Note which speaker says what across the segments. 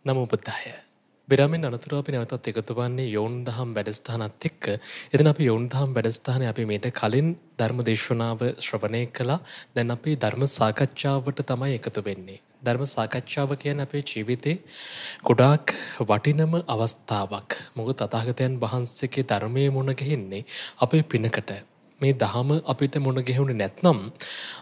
Speaker 1: නමෝ බුද්ධාය. බෙරමින් අනතුරුව අපි නැවතත් එකතු වන්නේ යෝන් දහම් වැඩසටහනත් එක්ක. ඉතින් අපි යෝන් දහම් වැඩසටහනේ අපි මේට කලින් ධර්ම දේශනාව ශ්‍රවණය කළා. දැන් අපි ධර්ම සාකච්ඡාවට තමයි එකතු වෙන්නේ. ධර්ම සාකච්ඡාව කියන්නේ අපේ ජීවිතේ ගොඩාක් වටිනම අවස්ථාවක්. මොකද තථාගතයන් වහන්සේගේ ධර්මයේ මුණ ගැහෙන්නේ අපේ පිනකට. මේ දහම අපිට මුණ ගැහුනේ නැත්නම්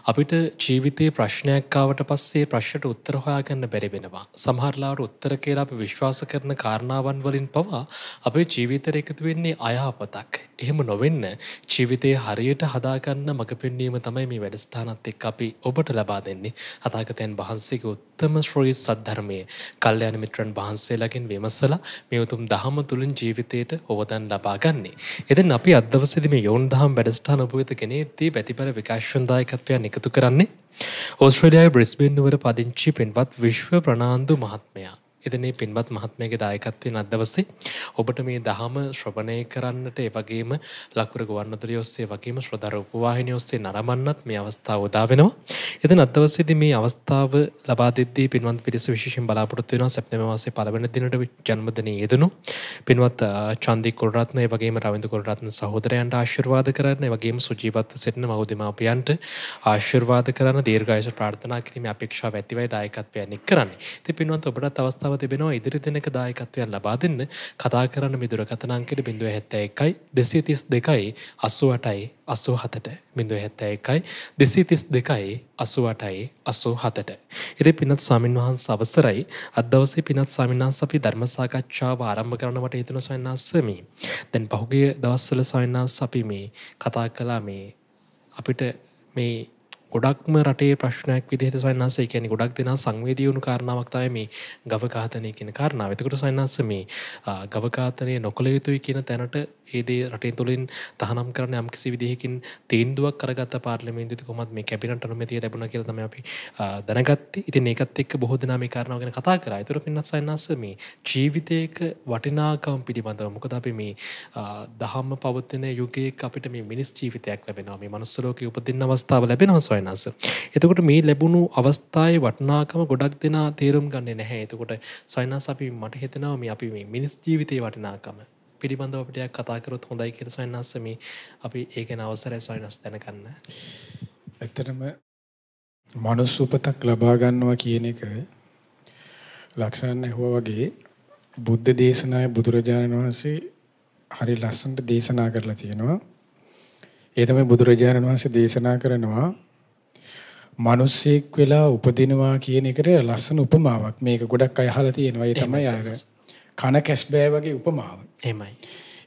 Speaker 1: අපිට ජීවිතේ ප්‍රශ්නයක් ආවට පස්සේ ප්‍රශ්නට උත්තර හොයාගන්න බැරි වෙනවා. සමහර ලාවට උත්තර කියලා අපි විශ්වාස කරන කාරණාවන් වලින් පවා අපේ ජීවිතේට එකතු වෙන්නේ අයහපතක්. එහෙම නොවෙන්න ජීවිතේ හරියට හදාගන්න මඟ පෙන්වීම තමයි මේ වැඩසටහනත් එක්ක අපි ඔබට ලබා දෙන්නේ. තථාගතයන් වහන්සේගේ උත්තම ශ්‍රී සද්ධර්මයේ කල්යාණ මිත්‍රන් වහන්සේලාගෙන් විමසලා මේ උතුම් දහම තුලින් ජීවිතයට අවදාන ලබා ගන්නේ. ඉතින් අපි අද දවසේදී මේ යෝන් දහම් වැඩසටහන ඔබ වෙත ගෙනෙද්දී ප්‍රතිපල විකාශනදායකත්වයන් එකතු කරන්නේ ඕස්ට්‍රේලියාවේ බ්‍රිස්බේන් නුවර පදිංචි පින්වත් විශ්ව ප්‍රනාන්දු මහත්මයා. ඉතින් මේ පින්වත් මහත්මයාගේ දායකත්වයෙන් අද දවසේ ඔබට මේ දහම ශ්‍රවණය කරන්නට ඒ වගේම ලකුරු ගුවන්විදුලිය ඔස්සේ වගේම ශ්‍රද්ධා රූපවාහිනිය ඔස්සේ නරඹන්නත් මේ අවස්ථාව උදා වෙනවා. ඉතින් අද දවසේදී මේ අවස්ථාව ලබා දෙද්දී පින්වත් පිරිස විශේෂයෙන් බලාපොරොත්තු වෙනවා සැප්තැම්බර් මාසයේ පළවෙනි දිනට ජන්මදිනයේ යෙදුණු පින්වත් චන්දි කුලරත්න ඒ වගේම රවින්දු කුලරත්න සහෝදරයන්ට ආශිර්වාද කරන්න ඒ වගේම සුජීවත්ව සිටින මව් දෙමාපියන්ට ආශිර්වාද කරන දීර්ඝායුෂ ප්‍රාර්ථනා කිරීමේ අපේක්ෂාව ඇතිවයි දායකත්වයෙන් එක් කරන්නේ. ඉතින් පින්වත් ඔබට අවස්ථාව තිබෙනවා ඉදිරි දිනක දායකත්වයන් ලබා දෙන්න. කතා කරන්න මේ දුරකථන අංකයට 071 232 88 87ට 071 232 88 87ට. ඉතින් පින්වත් ස්වාමින් වහන්සේ අවසරයි අද දවසේ පින්වත් ස්වාමින් වහන්සේ අපි ධර්ම සාකච්ඡාව ආරම්භ කරන්නට හිතන ස්වාමීන් වහන්සේ මේ දැන් පහුගිය දවස්වල ස්වාමීන් වහන්සේ අපි මේ කතා කළා මේ අපිට මේ ගොඩක්ම රටේ ප්‍රශ්නයක් විදිහට ස්වාමීන් වහන්සේ කියන්නේ ගොඩක් දෙනා සංවේදී වුණු කාරණාවක් තමයි මේ ගව ඝාතනය කියන කාරණාව. එතකොට ස්වාමීන් වහන්සේ මේ ගව ඝාතනය නොකළ යුතුයි කියන තැනට ඒ දේ රටේ තුලින් තහනම් කරන්න යම් කිසි විදිහකින් තීන්දුවක් කරගත්ත පාර්ලිමේන්තුවේ කොහොමද මේ කැබිනට් අනුමැතිය ලැබුණා කියලා තමයි අපි දැනගත්තේ. ඉතින් ඒකත් එක්ක බොහෝ දෙනා මේ කාරණාව ගැන කතා කරා. ඒතර පින්නත් ස්වාමීන් වහන්සේ මේ ජීවිතයක වටිනාකම පිළිබඳව මොකද අපි මේ දහම්ම පවතින යුගයක අපිට මේ මිනිස් ජීවිතයක් ලැබෙනවා. මේ මනුස්ස ලෝකේ උපදින්න අවස්ථාව ලැබෙනවා ස්වාමීන් වහන්සේ. එතකොට මේ ලැබුණු අවස්ථාවේ වටිනාකම ගොඩක් දෙනා තේරුම් ගන්නේ නැහැ. එතකොට ස්වාමීන් වහන්සේ අපි මට හිතෙනවා මේ අපි මේ මිනිස් ජීවිතයේ වටිනාකම පිළිබඳව අපිට කතා කරොත් හොඳයි කියලා ස්වාමීන් වහන්සේ මේ අපි ඒ ගැන අවසරයි ස්වාමීන් වහන්සේ දැනගන්න.
Speaker 2: ඇත්තටම මනුස්ස උපතක් ලබා ගන්නවා කියන එක ලක්ෂණ නැහුවා වගේ බුද්ධ දේශනාවේ බුදුරජාණන් වහන්සේ හරි ලස්සනට දේශනා කරලා තියෙනවා. ඒ තමයි බුදුරජාණන් වහන්සේ දේශනා කරනවා මිනිස්සෙක් වෙලා උපදිනවා කියන එකට ලස්සන උපමාවක්. මේක ගොඩක් අය අහලා තියෙනවා. ඒ තමයි අර කන කැස්බෑ වගේ උපමාව.
Speaker 1: එහෙමයි.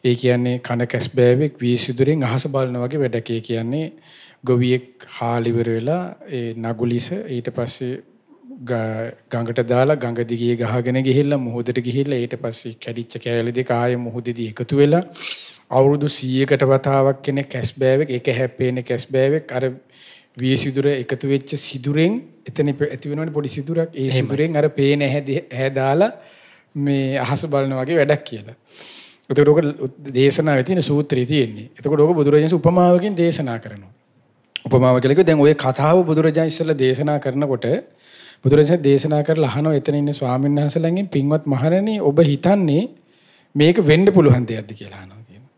Speaker 2: ඒ කියන්නේ කන කැස්බෑවෙක් වීසිදුරෙන් අහස බලන වගේ වැඩක්. ඒ කියන්නේ ගොවියෙක් හාලිවර වෙලා ඒ නගුලිස ඊට පස්සේ ගඟට දාලා ගඟ දිගේ ගහගෙන ගිහිල්ලා මුහුදට ගිහිල්ලා ඊට පස්සේ කැඩිච්ච කෑලි දෙක ආයෙ මුහුදේදී එකතු වෙලා අවුරුදු 100කට වතාවක් කෙනෙක් කැස්බෑවෙක් ඒක හැප්පෙන්නේ කැස්බෑවෙක් අර වීසිදුර එකතු වෙච්ච සිදුරෙන් එතන ඇති වෙනවනේ පොඩි සිදුරක් ඒ සිදුරෙන් අර පේන ඇහැ දාලා මේ අහස බලන වගේ වැඩක් කියලා. එතකොට ඔක දේශනාවේ තියෙන සූත්‍රය තියෙන්නේ. එතකොට ඔක බුදුරජාණන් උපමාවකින් දේශනා කරනවා. උපමාව කියලා කිව්ව දැන් ওই කතාව බුදුරජාණන් ඉස්සෙල්ලා දේශනා කරනකොට බුදුරජාණන් දේශනා කරලා අහනවා එතන ඉන්න ස්වාමීන් වහන්සේලාගෙන් පින්වත් මහණෙනි ඔබ හිතන්නේ මේක වෙන්න පුළුවන් දෙයක්ද කියලා අහනවා කියනවා.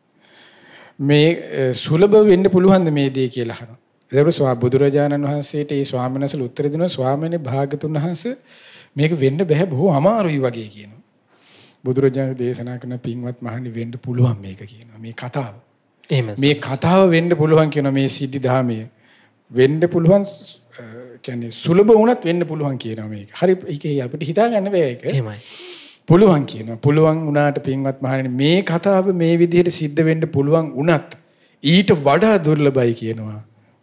Speaker 2: මේ සුලභ වෙන්න පුළුවන්ද මේ දේ කියලා අහනවා. එතකොට බුදුරජාණන් වහන්සේට ඒ ස්වාමීන් වහන්සේලා උත්තර දෙනවා ස්වාමීනි භාගතුන් වහන්සේ මේක වෙන්න බෑ බොහෝ අමාරුයි වගේ කියනවා. බුදුරජාණන් දේශනා කරන පින්වත් මහණනි වෙන්න පුළුවන් මේක කියනවා. මේ කතාව. මේ කතාව වෙන්න පුළුවන් කියනවා මේ සිද්ධි ධාමයේ. වෙන්න පුළුවන් කියන්නේ සුලභ වුණත් වෙන්න පුළුවන් කියනවා මේක. හරි ඒක අපිට හිතා ගන්න බෑ ඒක.
Speaker 1: එහෙමයි.
Speaker 2: පුළුවන් කියනවා. පුළුවන් වුණාට පින්වත් මහණනි මේ කතාව මේ විදිහට සිද්ධ වෙන්න පුළුවන් වුණත් ඊට වඩා දුර්ලභයි කියනවා.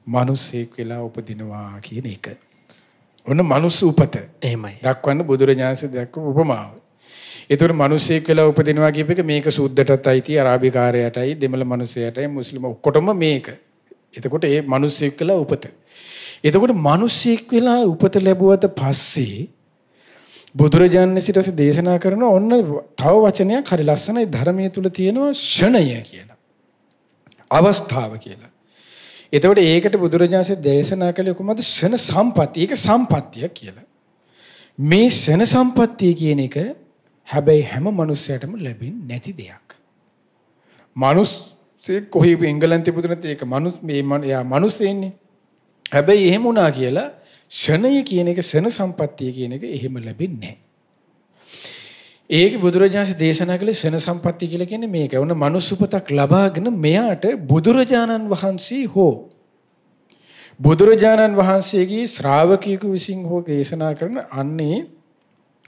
Speaker 2: මිනිස්සෙක් වෙලා උපදිනවා කියන එක. ඔන්න මනුස්ස උපත.
Speaker 1: එහෙමයි.
Speaker 2: දක්වන්න බුදුරජාණන්සේ දක්වපු උපමාව. ඒතර මිනිස්සෙක් වෙලා උපදිනවා කියප එක මේක සුද්ධටත් අයිති අරාබිකාරයටයි දෙමළ මිනිසයටයි මුස්ලිම් ඔක්කොටම මේක. එතකොට ඒ මිනිස්සෙක් වෙලා උපත. එතකොට මිනිස්සෙක් වෙලා උපත ලැබුවට පස්සේ බුදුරජාණන් ඊට දේශනා කරන ඔන්න තව වචනයක් හරි ලස්සනයි ධර්මයේ තුල තියෙනවා ෂණය කියලා. අවස්ථාව කියලා. එතකොට ඒකට බුදුරජාණන් දේශනා කළේ කොහොමද? ෂණ සම්පත්තිය. ඒක සම්පත්තිය කියලා. මේ ෂණ සම්පත්තිය කියන එක හැබැයි හැම මිනිස්සයටම ලැබෙන්නේ නැති දෙයක්. මිනිස්සේ කොහේ එංගලන්තේ පුදුනත් ඒක මිනිස්සෙන්නේ. හැබැයි එහෙම වුණා කියලා ෂණය කියන එක ෂණ සම්පත්තිය කියන එක එහෙම ලැබෙන්නේ නැහැ. ඒක බුදුරජාණන් දේශනා කළේ ෂණ සම්පත්තිය කියලා කියන්නේ මේක. වුණ මනුස්ස උපතක් ලබාගෙන මෙයාට බුදුරජාණන් වහන්සේ හෝ බුදුරජාණන් වහන්සේගේ ශ්‍රාවකයෙකු විසින් හෝ දේශනා කරන අන්නේ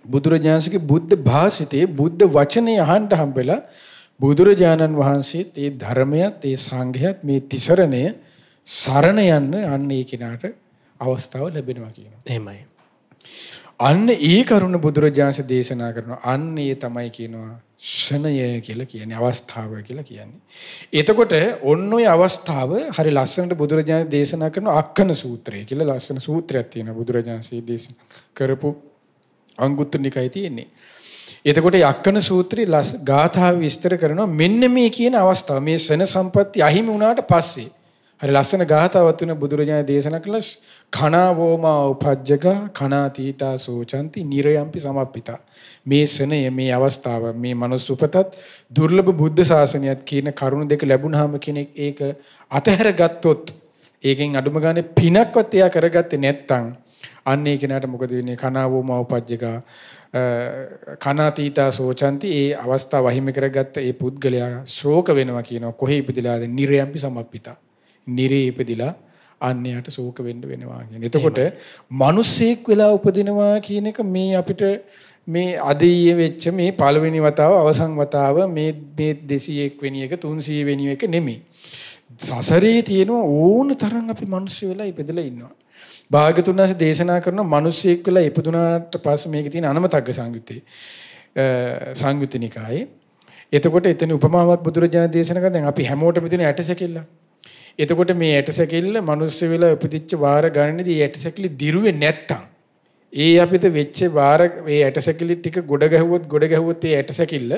Speaker 2: බුදුරජාණන්ගේ බුද්ධ භාෂිතේ බුද්ධ වචනේ අහන්න හම්බෙලා බුදුරජාණන් වහන්සේත් ඒ ධර්මයත් ඒ සංඝයත් මේ තිසරණය සරණ යන්න අන්න ඒ කෙනාට අවස්ථාව ලැබෙනවා කියනවා.
Speaker 1: එහෙමයි.
Speaker 2: අන්න ඒ කරුණ බුදුරජාණන් දේශනා කරනවා. අන්න ඒ තමයි කියනවා ෂණය කියලා කියන්නේ අවස්ථාව කියලා කියන්නේ. එතකොට ඔන්න ඔය අවස්ථාව හරි ලස්සනට බුදුරජාණන් දේශනා කරන අක්කන සූත්‍රය කියලා ලස්සන සූත්‍රයක් තියෙනවා බුදුරජාණන් දේශනා කරපු අංගුත්තර නිකායේ තියෙන්නේ. එතකොට යක්කන සූත්‍රයේ ගාථාව විස්තර කරනවා මෙන්න මේ කියන අවස්ථාව මේ ෂණ සම්පatti අහිමි වුණාට පස්සේ හරි ලස්සන ගාථාවක් තුන බුදුරජාණන් දේශනා කළා කනා වෝමා උපජ්ජගා කනා තීතා සෝචಂತಿ නිරයම්පි සමප්පිතා මේ ෂණය මේ අවස්ථාව මේ මනුස්ස උපතත් දුර්ලභ බුද්ධ ශාසනයත් කියන කරුණ දෙක ලැබුණාම කෙනෙක් ඒක අතහැර ගත්තොත් ඒකෙන් අඩුම ගානේ පිනක්වත් එයා කරගත්තේ නැත්නම් අන්න ඒ කෙනාට මොකද වෙන්නේ කනා වෝමා උපජ්ජගා කනාතීතා සෝචಂತಿ ඒ අවස්ථාව වහිමි කරගත්ත ඒ පුද්ගලයා ශෝක වෙනවා කියනවා කොහේ ඉපදිලාද නිරයම්පි සමප්පිතා නිරේ ඉපදිලා අන්‍යයට ශෝක වෙන්න වෙනවා කියන. එතකොට මිනිස්සෙක් වෙලා උපදිනවා කියන එක මේ අපිට මේ අදීයේ වෙච්ච මේ පළවෙනි වතාව අවසන් වතාව මේ 201 වෙනි එක 300 වෙනි එක නෙමෙයි. සසරේ තියෙන ඕන තරම් අපි මිනිස්සු වෙලා ඉපදලා ඉන්නවා. භාග්‍යතුන් වහන්සේ දේශනා කරන මිනිස්සෙක් වෙලා ඉපදුනාට පස්සේ මේකේ තියෙන අනමතග්ග සංයුත්තේ සංයුත්ත නිකායේ. එතකොට එතන උපමාවක් බුදුරජාණන් දේශනා කරා දැන් අපි හැමෝටම තියෙන ඇටසැකිල්ල. එතකොට මේ ඇටසැකිල්ල මිනිස්සු වෙලා උපදිච්ච වාර ගණනේදී ඇටසැකිලි දිරුවේ නැත්තම් ඒ අපිට වෙච්ච වාර මේ ඇටසැකිලි ටික ගොඩ ගැහුවොත් ඒ ඇටසැකිල්ල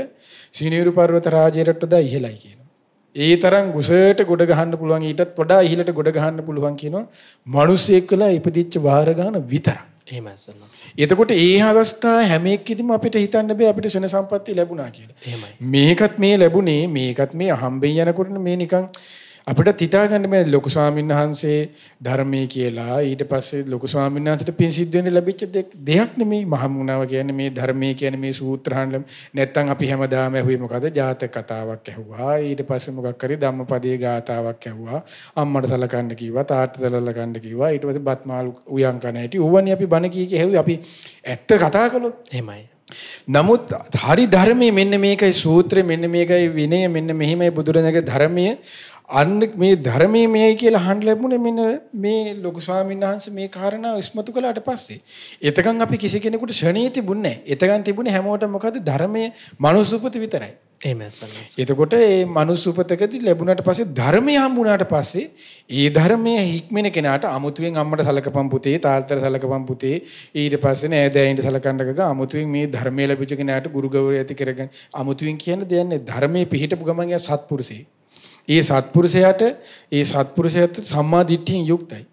Speaker 2: සීනීරු පර්වත රාජ්‍යයට වඩා ඉහළයි කියනවා. ඒ තරම් ගුසට ගොඩ ගහන්න පුළුවන් ඊටත් වඩා ඉහළට ගොඩ ගහන්න පුළුවන් කියනවා මිනිස්සෙක් වෙලා ඉපදිච්ච වාර ගන්න විතරයි.
Speaker 1: එහෙමයි සන්නස්.
Speaker 2: එතකොට ඒ අවස්ථාව හැම එකෙදිම අපිට හිතන්න බෑ අපිට ශන සම්පත්තිය ලැබුණා කියලා.
Speaker 1: එහෙමයි.
Speaker 2: මේකත් මේ ලැබුණේ මේකත් මේ අහම්බෙන් යනකොට මේ නිකන් අපිට හිතා ගන්න මේ ලොකු ස්වාමීන් වහන්සේ ධර්මයේ කියලා ඊට පස්සේ ලොකු ස්වාමීන් වහන්සේට පින් සිද්ධ වෙන්න ලැබිච්ච දෙයක් නෙමෙයි මහමුණාව කියන්නේ මේ ධර්මයේ කියන්නේ මේ සූත්‍රහන් නැත්තම් අපි හැමදාම ඇහුවේ මොකද ජාතක කතාවක් ඇහුවා ඊට පස්සේ මොකක් කරේ ධම්මපදයේ ගාතාවක් ඇහුවා අම්මට සලකන්න කිව්වා තාත්තට සලකන්න කිව්වා ඊට පස්සේ බත්මාළු උයන් කන හැටි ඌවනේ අපි බණ කී ඇහුවේ අපි ඇත්ත කතා කළොත්
Speaker 1: එහෙමයි.
Speaker 2: නමුත් හරි ධර්මයේ මෙන්න මේකයි සූත්‍රය මෙන්න මේකයි විනය මෙන්න මෙහිමයි බුදුරජාණන්ගේ ධර්මයේ අන්න මේ ධර්මයේ මේයි කියලා අහන්න ලැබුණේ මෙන්න මේ ලොකු ස්වාමීන් වහන්සේ මේ කාරණාව ඉස්මතු කළාට පස්සේ. එතකන් අපි කිසි කෙනෙකුට ෂණේ තිබුණේ නැහැ. එතකන් තිබුණේ හැමෝටම මොකද ධර්මයේ මනුස්ස උපත විතරයි.
Speaker 1: එහෙමයි සන්නස්.
Speaker 2: එතකොට මේ මනුස්ස උපතකදී ලැබුණාට පස්සේ ධර්මය හම්බුණාට පස්සේ ඒ ධර්මයේ හික්මෙන කෙනාට අමුතුවෙන් අම්මට සලකපම් පුතේ තාත්තට සලකපම් පුතේ ඊට පස්සේ නෑදෑයින්ට සලකන්න ගග අමුතුවෙන් මේ ධර්මයේ ලැබිච්ච කෙනාට ගුරු ගෞරවය ඇති කරගන්න අමුතුවෙන් කියන්නේ දෙන්නේ ධර්මයේ පිහිටපු ගමන් යා සත්පුරුෂේ. ඒ සත්පුරුෂයාට සම්මා දිට්ඨියෙන් යුක්තයි.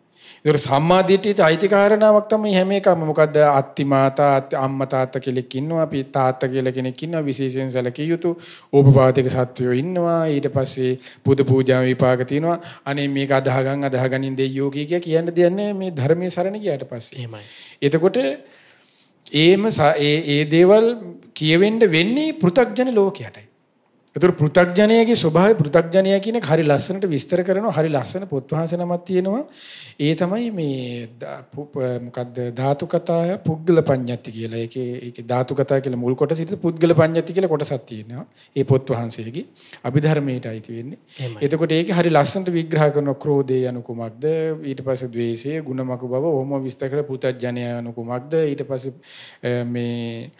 Speaker 2: ඒක සම්මා දිට්ඨියට අයිති කාරණාවක් තමයි හැම එකම. මොකද්ද අත්ති මාතා අම්මා තාත්තා කෙනෙක් ඉන්නවා. අපි තාත්තා කියලා කෙනෙක් ඉන්නවා. විශේෂයෙන් සැලකිය යුතු ඕපපාතික සත්වයෝ ඉන්නවා. ඊට පස්සේ පුද පූජා විපාක තියෙනවා. අනේ මේක අදහගනින් දෙයියෝ කියන දෙන්නේ මේ ධර්මයේ සරණ ගියාට පස්සේ.
Speaker 1: එහෙමයි.
Speaker 2: එතකොට ඒ දේවල් කියවෙන්න වෙන්නේ පෘථග්ජන ලෝකයටයි. ඒතර පෘථග්ජනයාගේ ස්වභාවය පෘථග්ජනයා කියන එක හරි ලස්සනට විස්තර කරනවා. හරි ලස්සන පොත් වහන්සේ නමක් තියෙනවා. ඒ තමයි මේ මොකද්ද ධාතු කතාය පුද්ගල පඤ්ඤාති කියලා. ඒකේ ධාතු කතාව කියලා මුල් කොටස ඉතින් පුද්ගල පඤ්ඤාති කියලා කොටසක් තියෙනවා. ඒ පොත් වහන්සේගේ අභිධර්මයට අයිති වෙන්නේ. එතකොට ඒකේ හරි ලස්සනට විග්‍රහ කරනවා ක්‍රෝධය යනු කුමක්ද? ඊට පස්සේ ද්වේෂය, ගුණමක බව, ඔහොම විස්තර කරලා පෘථග්ජනයා යනු කුමක්ද? ඊට පස්සේ මේ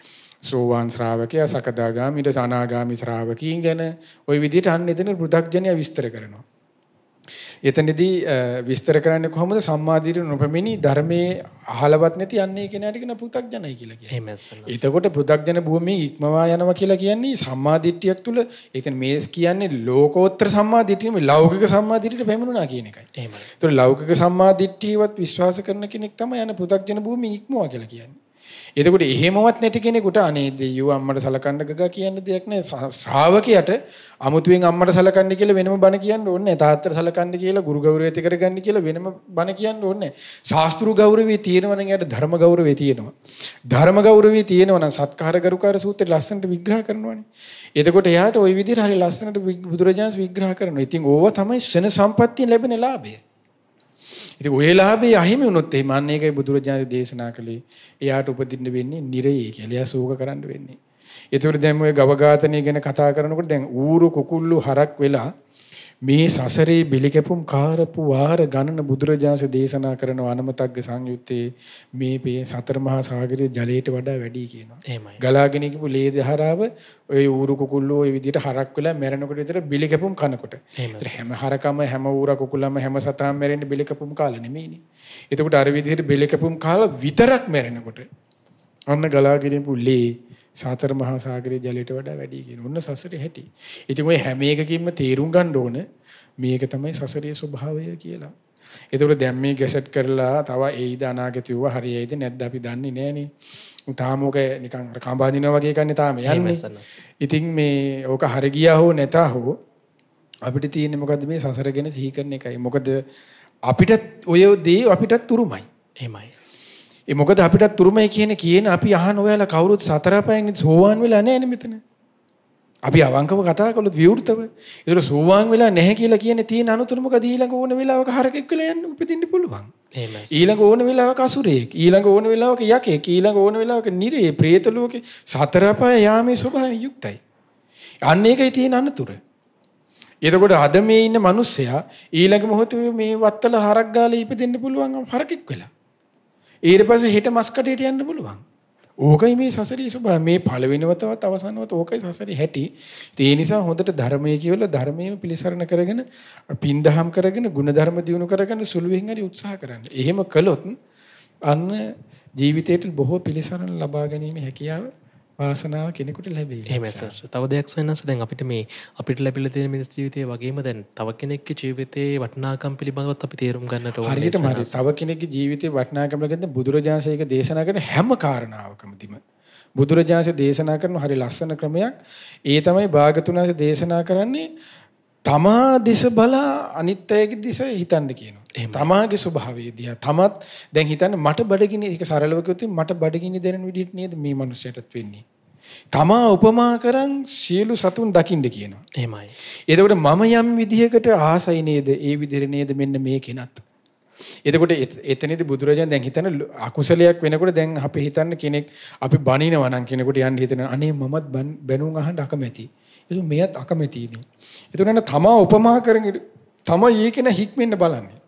Speaker 2: සෝවාන් ශ්‍රාවකයා සකදාගාමී ඊට අනාගාමී ශ්‍රාවකීන් ගැන ওই විදිහට අන්න එතන පෘථග්ජනයා විස්තර කරනවා. එතනදී විස්තර කරන්නේ කොහොමද? සම්මාදිරිය නොපෙමිනි ධර්මයේ අහලවත් නැති යන්නේ කෙනාට කියන පෘථග්ජනයි කියලා කියන්නේ. එතකොට පෘථග්ජන භූමියේ ඉක්මවා යනවා කියලා කියන්නේ සම්මාදිට්ඨියක් තුල. එතන මේ කියන්නේ ලෝකෝත්තර සම්මාදිට්ඨිය මේ ලෞකික සම්මාදිට්ඨියට පැමිණුණා කියන එකයි. එහෙමයි. ඒතකොට ලෞකික සම්මාදිට්ඨියවත් විශ්වාස කරන කෙනෙක් තමයි යන පෘථග්ජන භූමියේ ඉක්මවා කියලා කියන්නේ. එතකොට එහෙමවත් නැති කෙනෙකුට අනේ දෙයියෝ අම්මට සලකන්න ගගා කියන්න දෙයක් නැහැ. ශ්‍රාවකයාට අමුතුවෙන් අම්මට සලකන්න කියලා වෙනම බණ කියන්න ඕනේ නැහැ. තාත්තට සලකන්න කියලා ගුරු ගෞරවය ඇති කරගන්න කියලා වෙනම බණ කියන්න ඕනේ නැහැ. ශාස්ත්‍රීය ගෞරවය තියෙනවා නම් එයාට ධර්ම ගෞරවය තියෙනවා. ධර්ම ගෞරවය තියෙනවා නම් සත්කාර ගරුකාර සූත්‍රය ලස්සනට විග්‍රහ කරනවානේ. එතකොට එයාට ওই විදිහට හරි ලස්සනට බුදුරජාණන් විග්‍රහ කරනවා. ඉතින් ඕවා තමයි ශන සම්පත්තියෙන් ලැබෙන ලාභය. ඉතින් ඔය ලාභේ අහිමි වුණොත් එහෙම අන්න ඒකයි බුදුරජාණන් දේශනා කළේ. එයාට උපදින්න වෙන්නේ නිරයේ කියලා. එයා ශෝක කරන්න වෙන්නේ. ඒතකොට දැන් ඔය ගව ඝාතනය ගැන කතා කරනකොට දැන් ඌරු කුකුල්ලු හරක් වෙලා මේ සසරේ බිලිකැපුම් කාරපු වාර ගණන බුදුරජාණන් දේශනා කරන අනමතග්ග සංයුත්තේ මේ සතර මහා සාගරයේ ජලයට වඩා වැඩි කියනවා.
Speaker 1: එහෙමයි.
Speaker 2: ගලාගෙන ගිහපු ලේ දහරාව ඔය ඌරු කුකුල්ලෝ ඔය විදිහට හරක් වෙලා මැරෙනකොට විතර බිලිකැපුම් කනකොට. හැම හරකම හැම ඌරා කුකුලම හැම සතාම මැරෙන්නේ බිලිකැපුම් කාලා නෙමෙයිනේ. එතකොට අර විදිහට බිලිකැපුම් කාලා විතරක් මැරෙනකොට අන්න ගලාගෙන ගිහපු ලේ සතර මහා සාගරයේ ජලයට වඩා වැඩි කියන ඔන්න සසරේ හැටි. ඉතින් ඔය හැම එකකින්ම තේරුම් ගන්න ඕන මේක තමයි සසරේ ස්වභාවය කියලා. ඒතකොට දැන් මේ ගැසට් කරලා තව එයිද අනාගතයව හරියයිද නැද්ද අපි දන්නේ නැහනේ. තාම ඔක නිකන් කම්බාදිනවා වගේ කන්නේ තාම යන්නේ. ඉතින් මේ ඕක හරි ගියා හෝ නැතා හෝ අපිට තියෙන්නේ මොකද්ද මේ සසර ගැන සිහි කරන එකයි. මොකද අපිට ඔය දේ අපිටත් උරුමයි.
Speaker 1: එහෙමයි.
Speaker 2: ඒ මොකද අපිටත් තුරුමයි කියන අපි අහන ඔයාලා කවුරුත් සතර පහෙන් සෝවාන් වෙලා නැහැ නේ මෙතන. අපි අවංකව කතා කළොත් විවෘතව. ඒතර සෝවාන් වෙලා නැහැ කියලා කියන්නේ තියෙන අනුතර මොකද ඊළඟ ඕන වෙලාවක හරකෙක් වෙලා යන්න උපදින්න පුළුවන්. ඊළඟ ඕන වෙලාවක අසුරයෙක්, ඊළඟ ඕන වෙලාවක යකෙක්, ඊළඟ ඕන වෙලාවක නිරේ, പ്രേත ලෝකේ සතර පහ යාමේ ස්වභාවයෙන් යුක්තයි. අන්න ඒකයි තියෙන අනුතර. එතකොට අද මේ ඉන්න මිනිස්සයා ඊළඟ මොහොතේ මේ වත්තල හරක් ගාලා ඉපදෙන්න පුළුවන් හරකෙක් වෙලා. ඊට පස්සේ හෙට මස් කඩේට යන්න පුළුවන්. ඕකයි මේ සසරේ ස්වභාවය. මේ පළවෙනිවතවත් අවසානවත ඕකයි සසරේ හැටි. ඒ නිසා හොඳට ධර්මයේ කියලා ධර්මයේම පිළිසරණ කරගෙන පින්දහම් කරගෙන ගුණධර්ම දියුණු කරගෙන සුළුවෙන් හරි උත්සාහ කරන්න. එහෙම කළොත් අන්න ජීවිතේට බොහෝ පිළිසරණ ලබා ගැනීම හැකියාව වාසනාව කෙනෙකුට ලැබේ.
Speaker 1: එහෙමයි සර්. තව දෙයක් වෙනස් දැන් අපිට ලැබිලා තියෙන මිනිස් ජීවිතයේ වගේම දැන් තව කෙනෙක්ගේ ජීවිතයේ වටිනාකම් පිළිබඳවත් අපි තේරුම් ගන්නට ඕනේ.
Speaker 2: හරියටම හරි. තව කෙනෙක්ගේ ජීවිතයේ වටිනාකම් ලැබෙන්න බුදුරජාණන් ඒක දේශනා කරන හැම කාරණාවකමදීම බුදුරජාණන් දේශනා කරන හරි ලස්සන ක්‍රමයක්. ඒ තමයි භාගතුනාගේ දේශනා කරන්නේ තමා දිස බලා අනිත් අයගේ දිස හිතන්න කියනවා. තමාගේ ස්වභාවය දිහා තමත් දැන් හිතන්න මට බඩගිනි ඒක සරලව කිව්වොත් මට බඩගිනි දෙන විදිහට නේද මේ මිනිස්සයාටත් වෙන්නේ. තමා උපමා කරන් සියලු සතුන් දකින්න කියනවා.
Speaker 1: එහෙමයි.
Speaker 2: එතකොට මම යම් විදිහකට ආසයි නේද? ඒ විදිහට නේද මෙන්න මේ කෙනත්. එතකොට එතනදී බුදුරජාණන් දැන් හිතන අකුසලයක් වෙනකොට දැන් අපි හිතන්න කෙනෙක් අපි බනිනවා නම් කෙනෙකුට යන්න හිතන අනේ මමත් බැනුම් අහන්න අකමැති. ඒක මෙයත් අකමැතිනේ. එතකොට තමා උපමා කරගෙන තමයි ඒකන හික්මෙන්න බලන්නේ.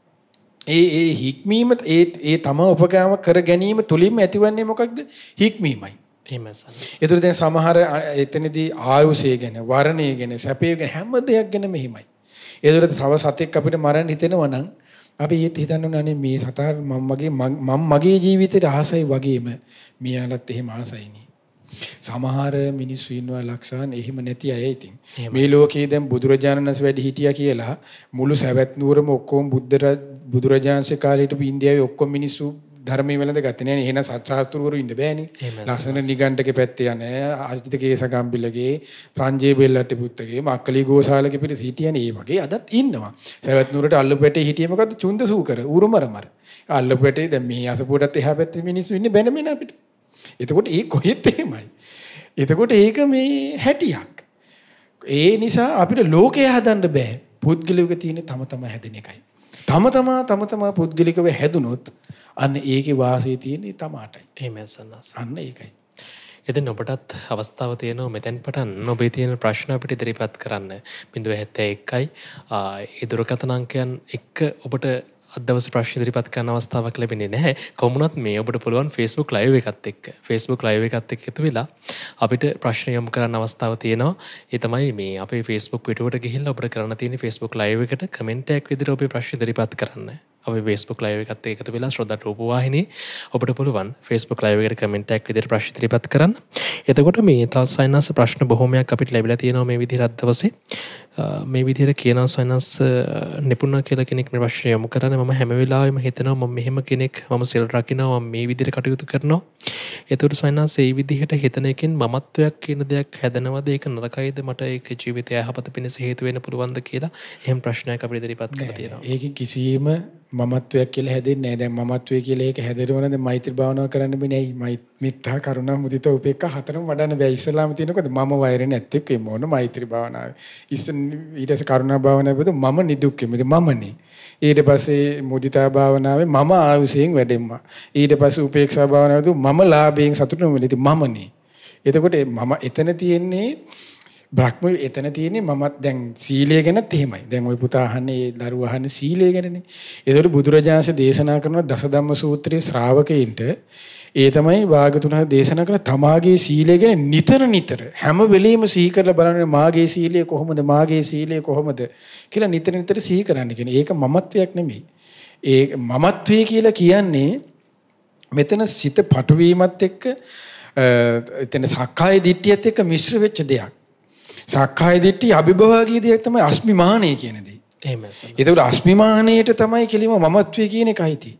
Speaker 2: ඒ හික්මීම ඒ තමා උපකාම කර ගැනීම තුලින්ම ඇතිවන්නේ මොකක්ද? හික්මීමයි.
Speaker 1: එහෙමයි සර්.
Speaker 2: ඒතර දැන් සමහර එතනදී ආයුෂය ගැන, වර්ණය ගැන, සැපේ ගැන හැම දෙයක් ගැන මෙහිමයි. ඒතර තව සතෙක් අපිට මරන්න හිතෙනවා නම් අපි ඒත් හිතන්න ඕනේ අනේ මේ සතා මම මගේ ජීවිතේට ආසයි වගේම මෙයාලත් එහෙම ආසයිනේ. සමහර මිනිස්සු ඉන්නවා ලක්ෂාන් එහෙම නැති අය ඉතින්. මේ ලෝකේ දැන් බුදුරජාණන් වහන්සේ වැඩි හිටියා කියලා මුළු සවැත් නුවරම ඔක්කොම බුදුරජාණන්සේ කාලේ හිටපු ඉන්දියාවේ ඔක්කොම මිනිස්සු ධර්මයේ වෙලඳ ගත්තේ නෑනේ. එහෙනම් සත්‍යාස්ත්‍රවරු ඉන්න බෑනේ. ලස්සන නිගණ්ඨකේ පැත්තේ යන්නේ අජිත කේසගම්බිලගේ ප්‍රංජේ බෙල්ලට්ටි පුත්තගේ මක්කලි ගෝසාලගේ පිට හිටියනේ. ඒ වගේ අදත් ඉන්නවා. සවැත් නුවරට අල්ලපැටේ හිටියේ මොකද්ද? චුන්ද සූකර උරුමරමර. අල්ලපැටේ දැන් මේ අසපුවටත් එහා පැත්තේ මිනිස්සු ඉන්නේ බැනමෙන අපිට. එතකොට ඒ කොහෙත් එහෙමයි. එතකොට ඒක මේ හැටියක්. ඒ නිසා අපිට ලෝකය හදන්න බෑ. පුද්ගලිකව තියෙන තම හැදෙන එකයි. තම තමා පුද්ගලිකව හැදුනොත් අන්න ඒකේ වාසිය තියෙන්නේ තමාටයි.
Speaker 1: එහෙමයි සන්නස්.
Speaker 2: අන්න ඒකයි.
Speaker 1: එදින ඔබටත් අවස්ථාව තියෙනවා මෙතෙන් පටන් ඔබේ තියෙන ප්‍රශ්න අපිට ඉදිරිපත් කරන්න. 071යි ඒ දුරකථන අංකයන් එක්ක ඔබට අදවස ප්‍රශ්න ඉදිරිපත් කරන අවස්ථාවක් ලැබෙන්නේ නැහැ. කොහොමුණත් මේ ඔබට පුළුවන් Facebook live එකත් එක්ක එකතු වෙලා අපිට ප්‍රශ්න යොමු කරන්න අවස්ථාව තියෙනවා. ඒ තමයි මේ අපේ Facebook පිටුවට ගිහිල්ලා ඔබට කරන්න තියෙන Facebook live එකට කමෙන්ට් එකක් විදිහට ඔබේ ප්‍රශ්න ඉදිරිපත් කරන්න. අපි Facebook live එකත් එක්ක එකතු වෙලා ශ්‍රද්ධා රූපවාහිනී ඔබට පුළුවන් Facebook live එකට කමෙන්ට් එකක් විදිහට ප්‍රශ්න ඉදිරිපත් කරන්න. එතකොට මේ තව සයිනස් ප්‍රශ්න බොහොමයක් අපිට ලැබිලා තියෙනවා මේ විදිහට අද දවසේ. මේ විදිහට කියනවා සයිනස් නිපුණ කියලා කෙනෙක් මේ ප්‍රශ්න යොමු කරන්නේ මම හැම වෙලාවෙම හිතනවා මම මෙහෙම කෙනෙක් මම සිල් රකින්නවා මම මේ විදිහට කටයුතු කරනවා. එතකොට සයිනස් මේ විදිහට හිතන එකෙන් මමත්වයක් කියන දෙයක් හැදෙනවද ඒක නරකයිද මට ඒක ජීවිතය යහපත පිණිස හේතු වෙන්න පුළුවන්ද කියලා එහෙම ප්‍රශ්නයක් අපිට ඉදිරිපත් කරලා තියෙනවා.
Speaker 2: ඒක කිසිම මමත්වයක් කියලා හැදෙන්නේ නැහැ. දැන් මමත්වය කියලා ඒක හැදෙනවනේ මෛත්‍රී භාවනාව කරන්න බෑ නේ. මිත්‍යා කරුණා මුදිතා උපේක්ඛා හතරම වඩන්න බෑ. ඉස්ලාම තියෙනකොට මම වෛරේ නැත්තේ ඒ මොන මෛත්‍රී භාවනාවේ. ඊට පස්සේ කරුණා භාවනාවේ මම නිදුක්කෙ මමනේ. ඊට පස්සේ මුදිතා භාවනාවේ මම ආයුෂයෙන් වැඩෙම්මා. ඊට පස්සේ උපේක්ෂා භාවනාවේ මම ලාභයෙන් සතුටු වෙන්නේ මමනේ. එතකොට මම එතන තියෙන්නේ බ්‍රහ්ම එතන තියෙන්නේ මමත් දැන් සීලය ගැනත් එහෙමයි. දැන් ওই පුතා අහන්නේ දරුවා අහන්නේ සීලය ගැනනේ. ඒතකොට බුදුරජාණන් දේශනා කරන දසධම්ම සූත්‍රයේ ශ්‍රාවකයින්ට ඒ තමයි වාගතුන දේශනා කරන තමාගේ සීලය ගැන නිතර හැම වෙලෙම සිහි කරලා බලන්න මාගේ සීලය කොහොමද කියලා නිතර සිහි කරන්න කියන්නේ. ඒක මමත්වයක් නෙමෙයි. ඒ මමත්වය කියලා කියන්නේ මෙතන සිත පටුවීමත් එක්ක එතන සක්කාය දිට්ඨියත් එක්ක මිශ්‍ර වෙච්ච දෙයක්. සක්කාය දිට්ඨිය අභිභවාගී දෙයක් තමයි අස්මිමානය කියන දේ.
Speaker 1: එහෙමයි.
Speaker 2: ඒකට අස්මිමානයට තමයි කෙලිම මමත්වය කියන එකයි තියෙන්නේ.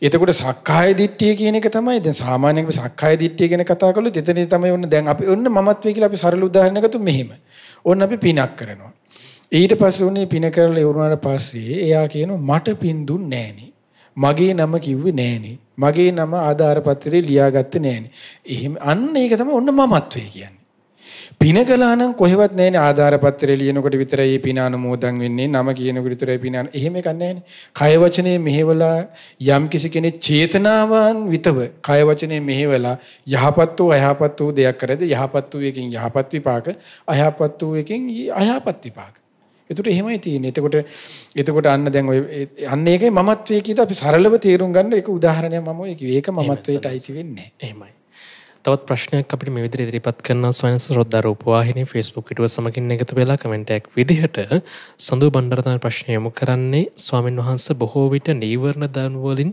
Speaker 2: එතකොට සක්කාය දිට්ඨිය කියන එක තමයි දැන් සාමාන්‍යයෙන් අපි සක්කාය දිට්ඨිය ගැන කතා කළොත් එතනදී තමයි ඔන්න දැන් අපි ඔන්න මමත්වය කියලා අපි සරල උදාහරණයක් ගත්තොත් මෙහෙම. ඔන්න අපි පිනක් කරනවා. ඊට පස්සේ උනේ පින කරලා ඉවරනාට පස්සේ එයා කියනවා මට පින් දුන්නේ නෑනේ. මගේ නම කිව්වේ නෑනේ. මගේ නම ආධාර පත්‍රේ ලියාගත්තේ නෑනේ. එහෙම අන්න ඒක තමයි ඔන්න මමත්වය කියන්නේ. පින කළා නම් කොහෙවත් නැහැනේ ආධාර පත්‍රය ලියනකොට විතරයි පින අනුමෝදන් වෙන්නේ නම කියනකොට විතරයි පින එහෙම එකක් නැහැනේ. කය වචනේ මෙහෙवला යම් කිසි කෙනෙක් චේතනාවන් විතව කය වචනේ මෙහෙवला යහපත් වූ අයහපත් වූ දෙයක් කරද යහපත් වූ එකකින් යහපත් විපාක අයහපත් වූ එකකින් අයහපත් විපාක. ඒකට එහෙමයි තියෙන්නේ. එතකොට අන්න දැන් ඔය අන්න ඒකයි මමත්වයේ කීත අපි සරලව තේරුම් ගන්න ඒක උදාහරණයක් මම ඔය කිව්වේ. ඒක මමත්වයට අයිති වෙන්නේ නැහැ.
Speaker 1: එහෙමයි. තවත් ප්‍රශ්නයක් අපිට මේ විදිහට ඉදිරිපත් කරනවා ස්වයං ශ්‍රද්ධා රූපවාහිනී Facebook පිටුව සමගින් එකතු වෙලා කමෙන්ට් එකක් විදිහට සඳු බණ්ඩාරතන ප්‍රශ්න යොමු කරන්නේ ස්වාමින් වහන්සේ බොහෝ විට නීවරණ ධර්ම වලින්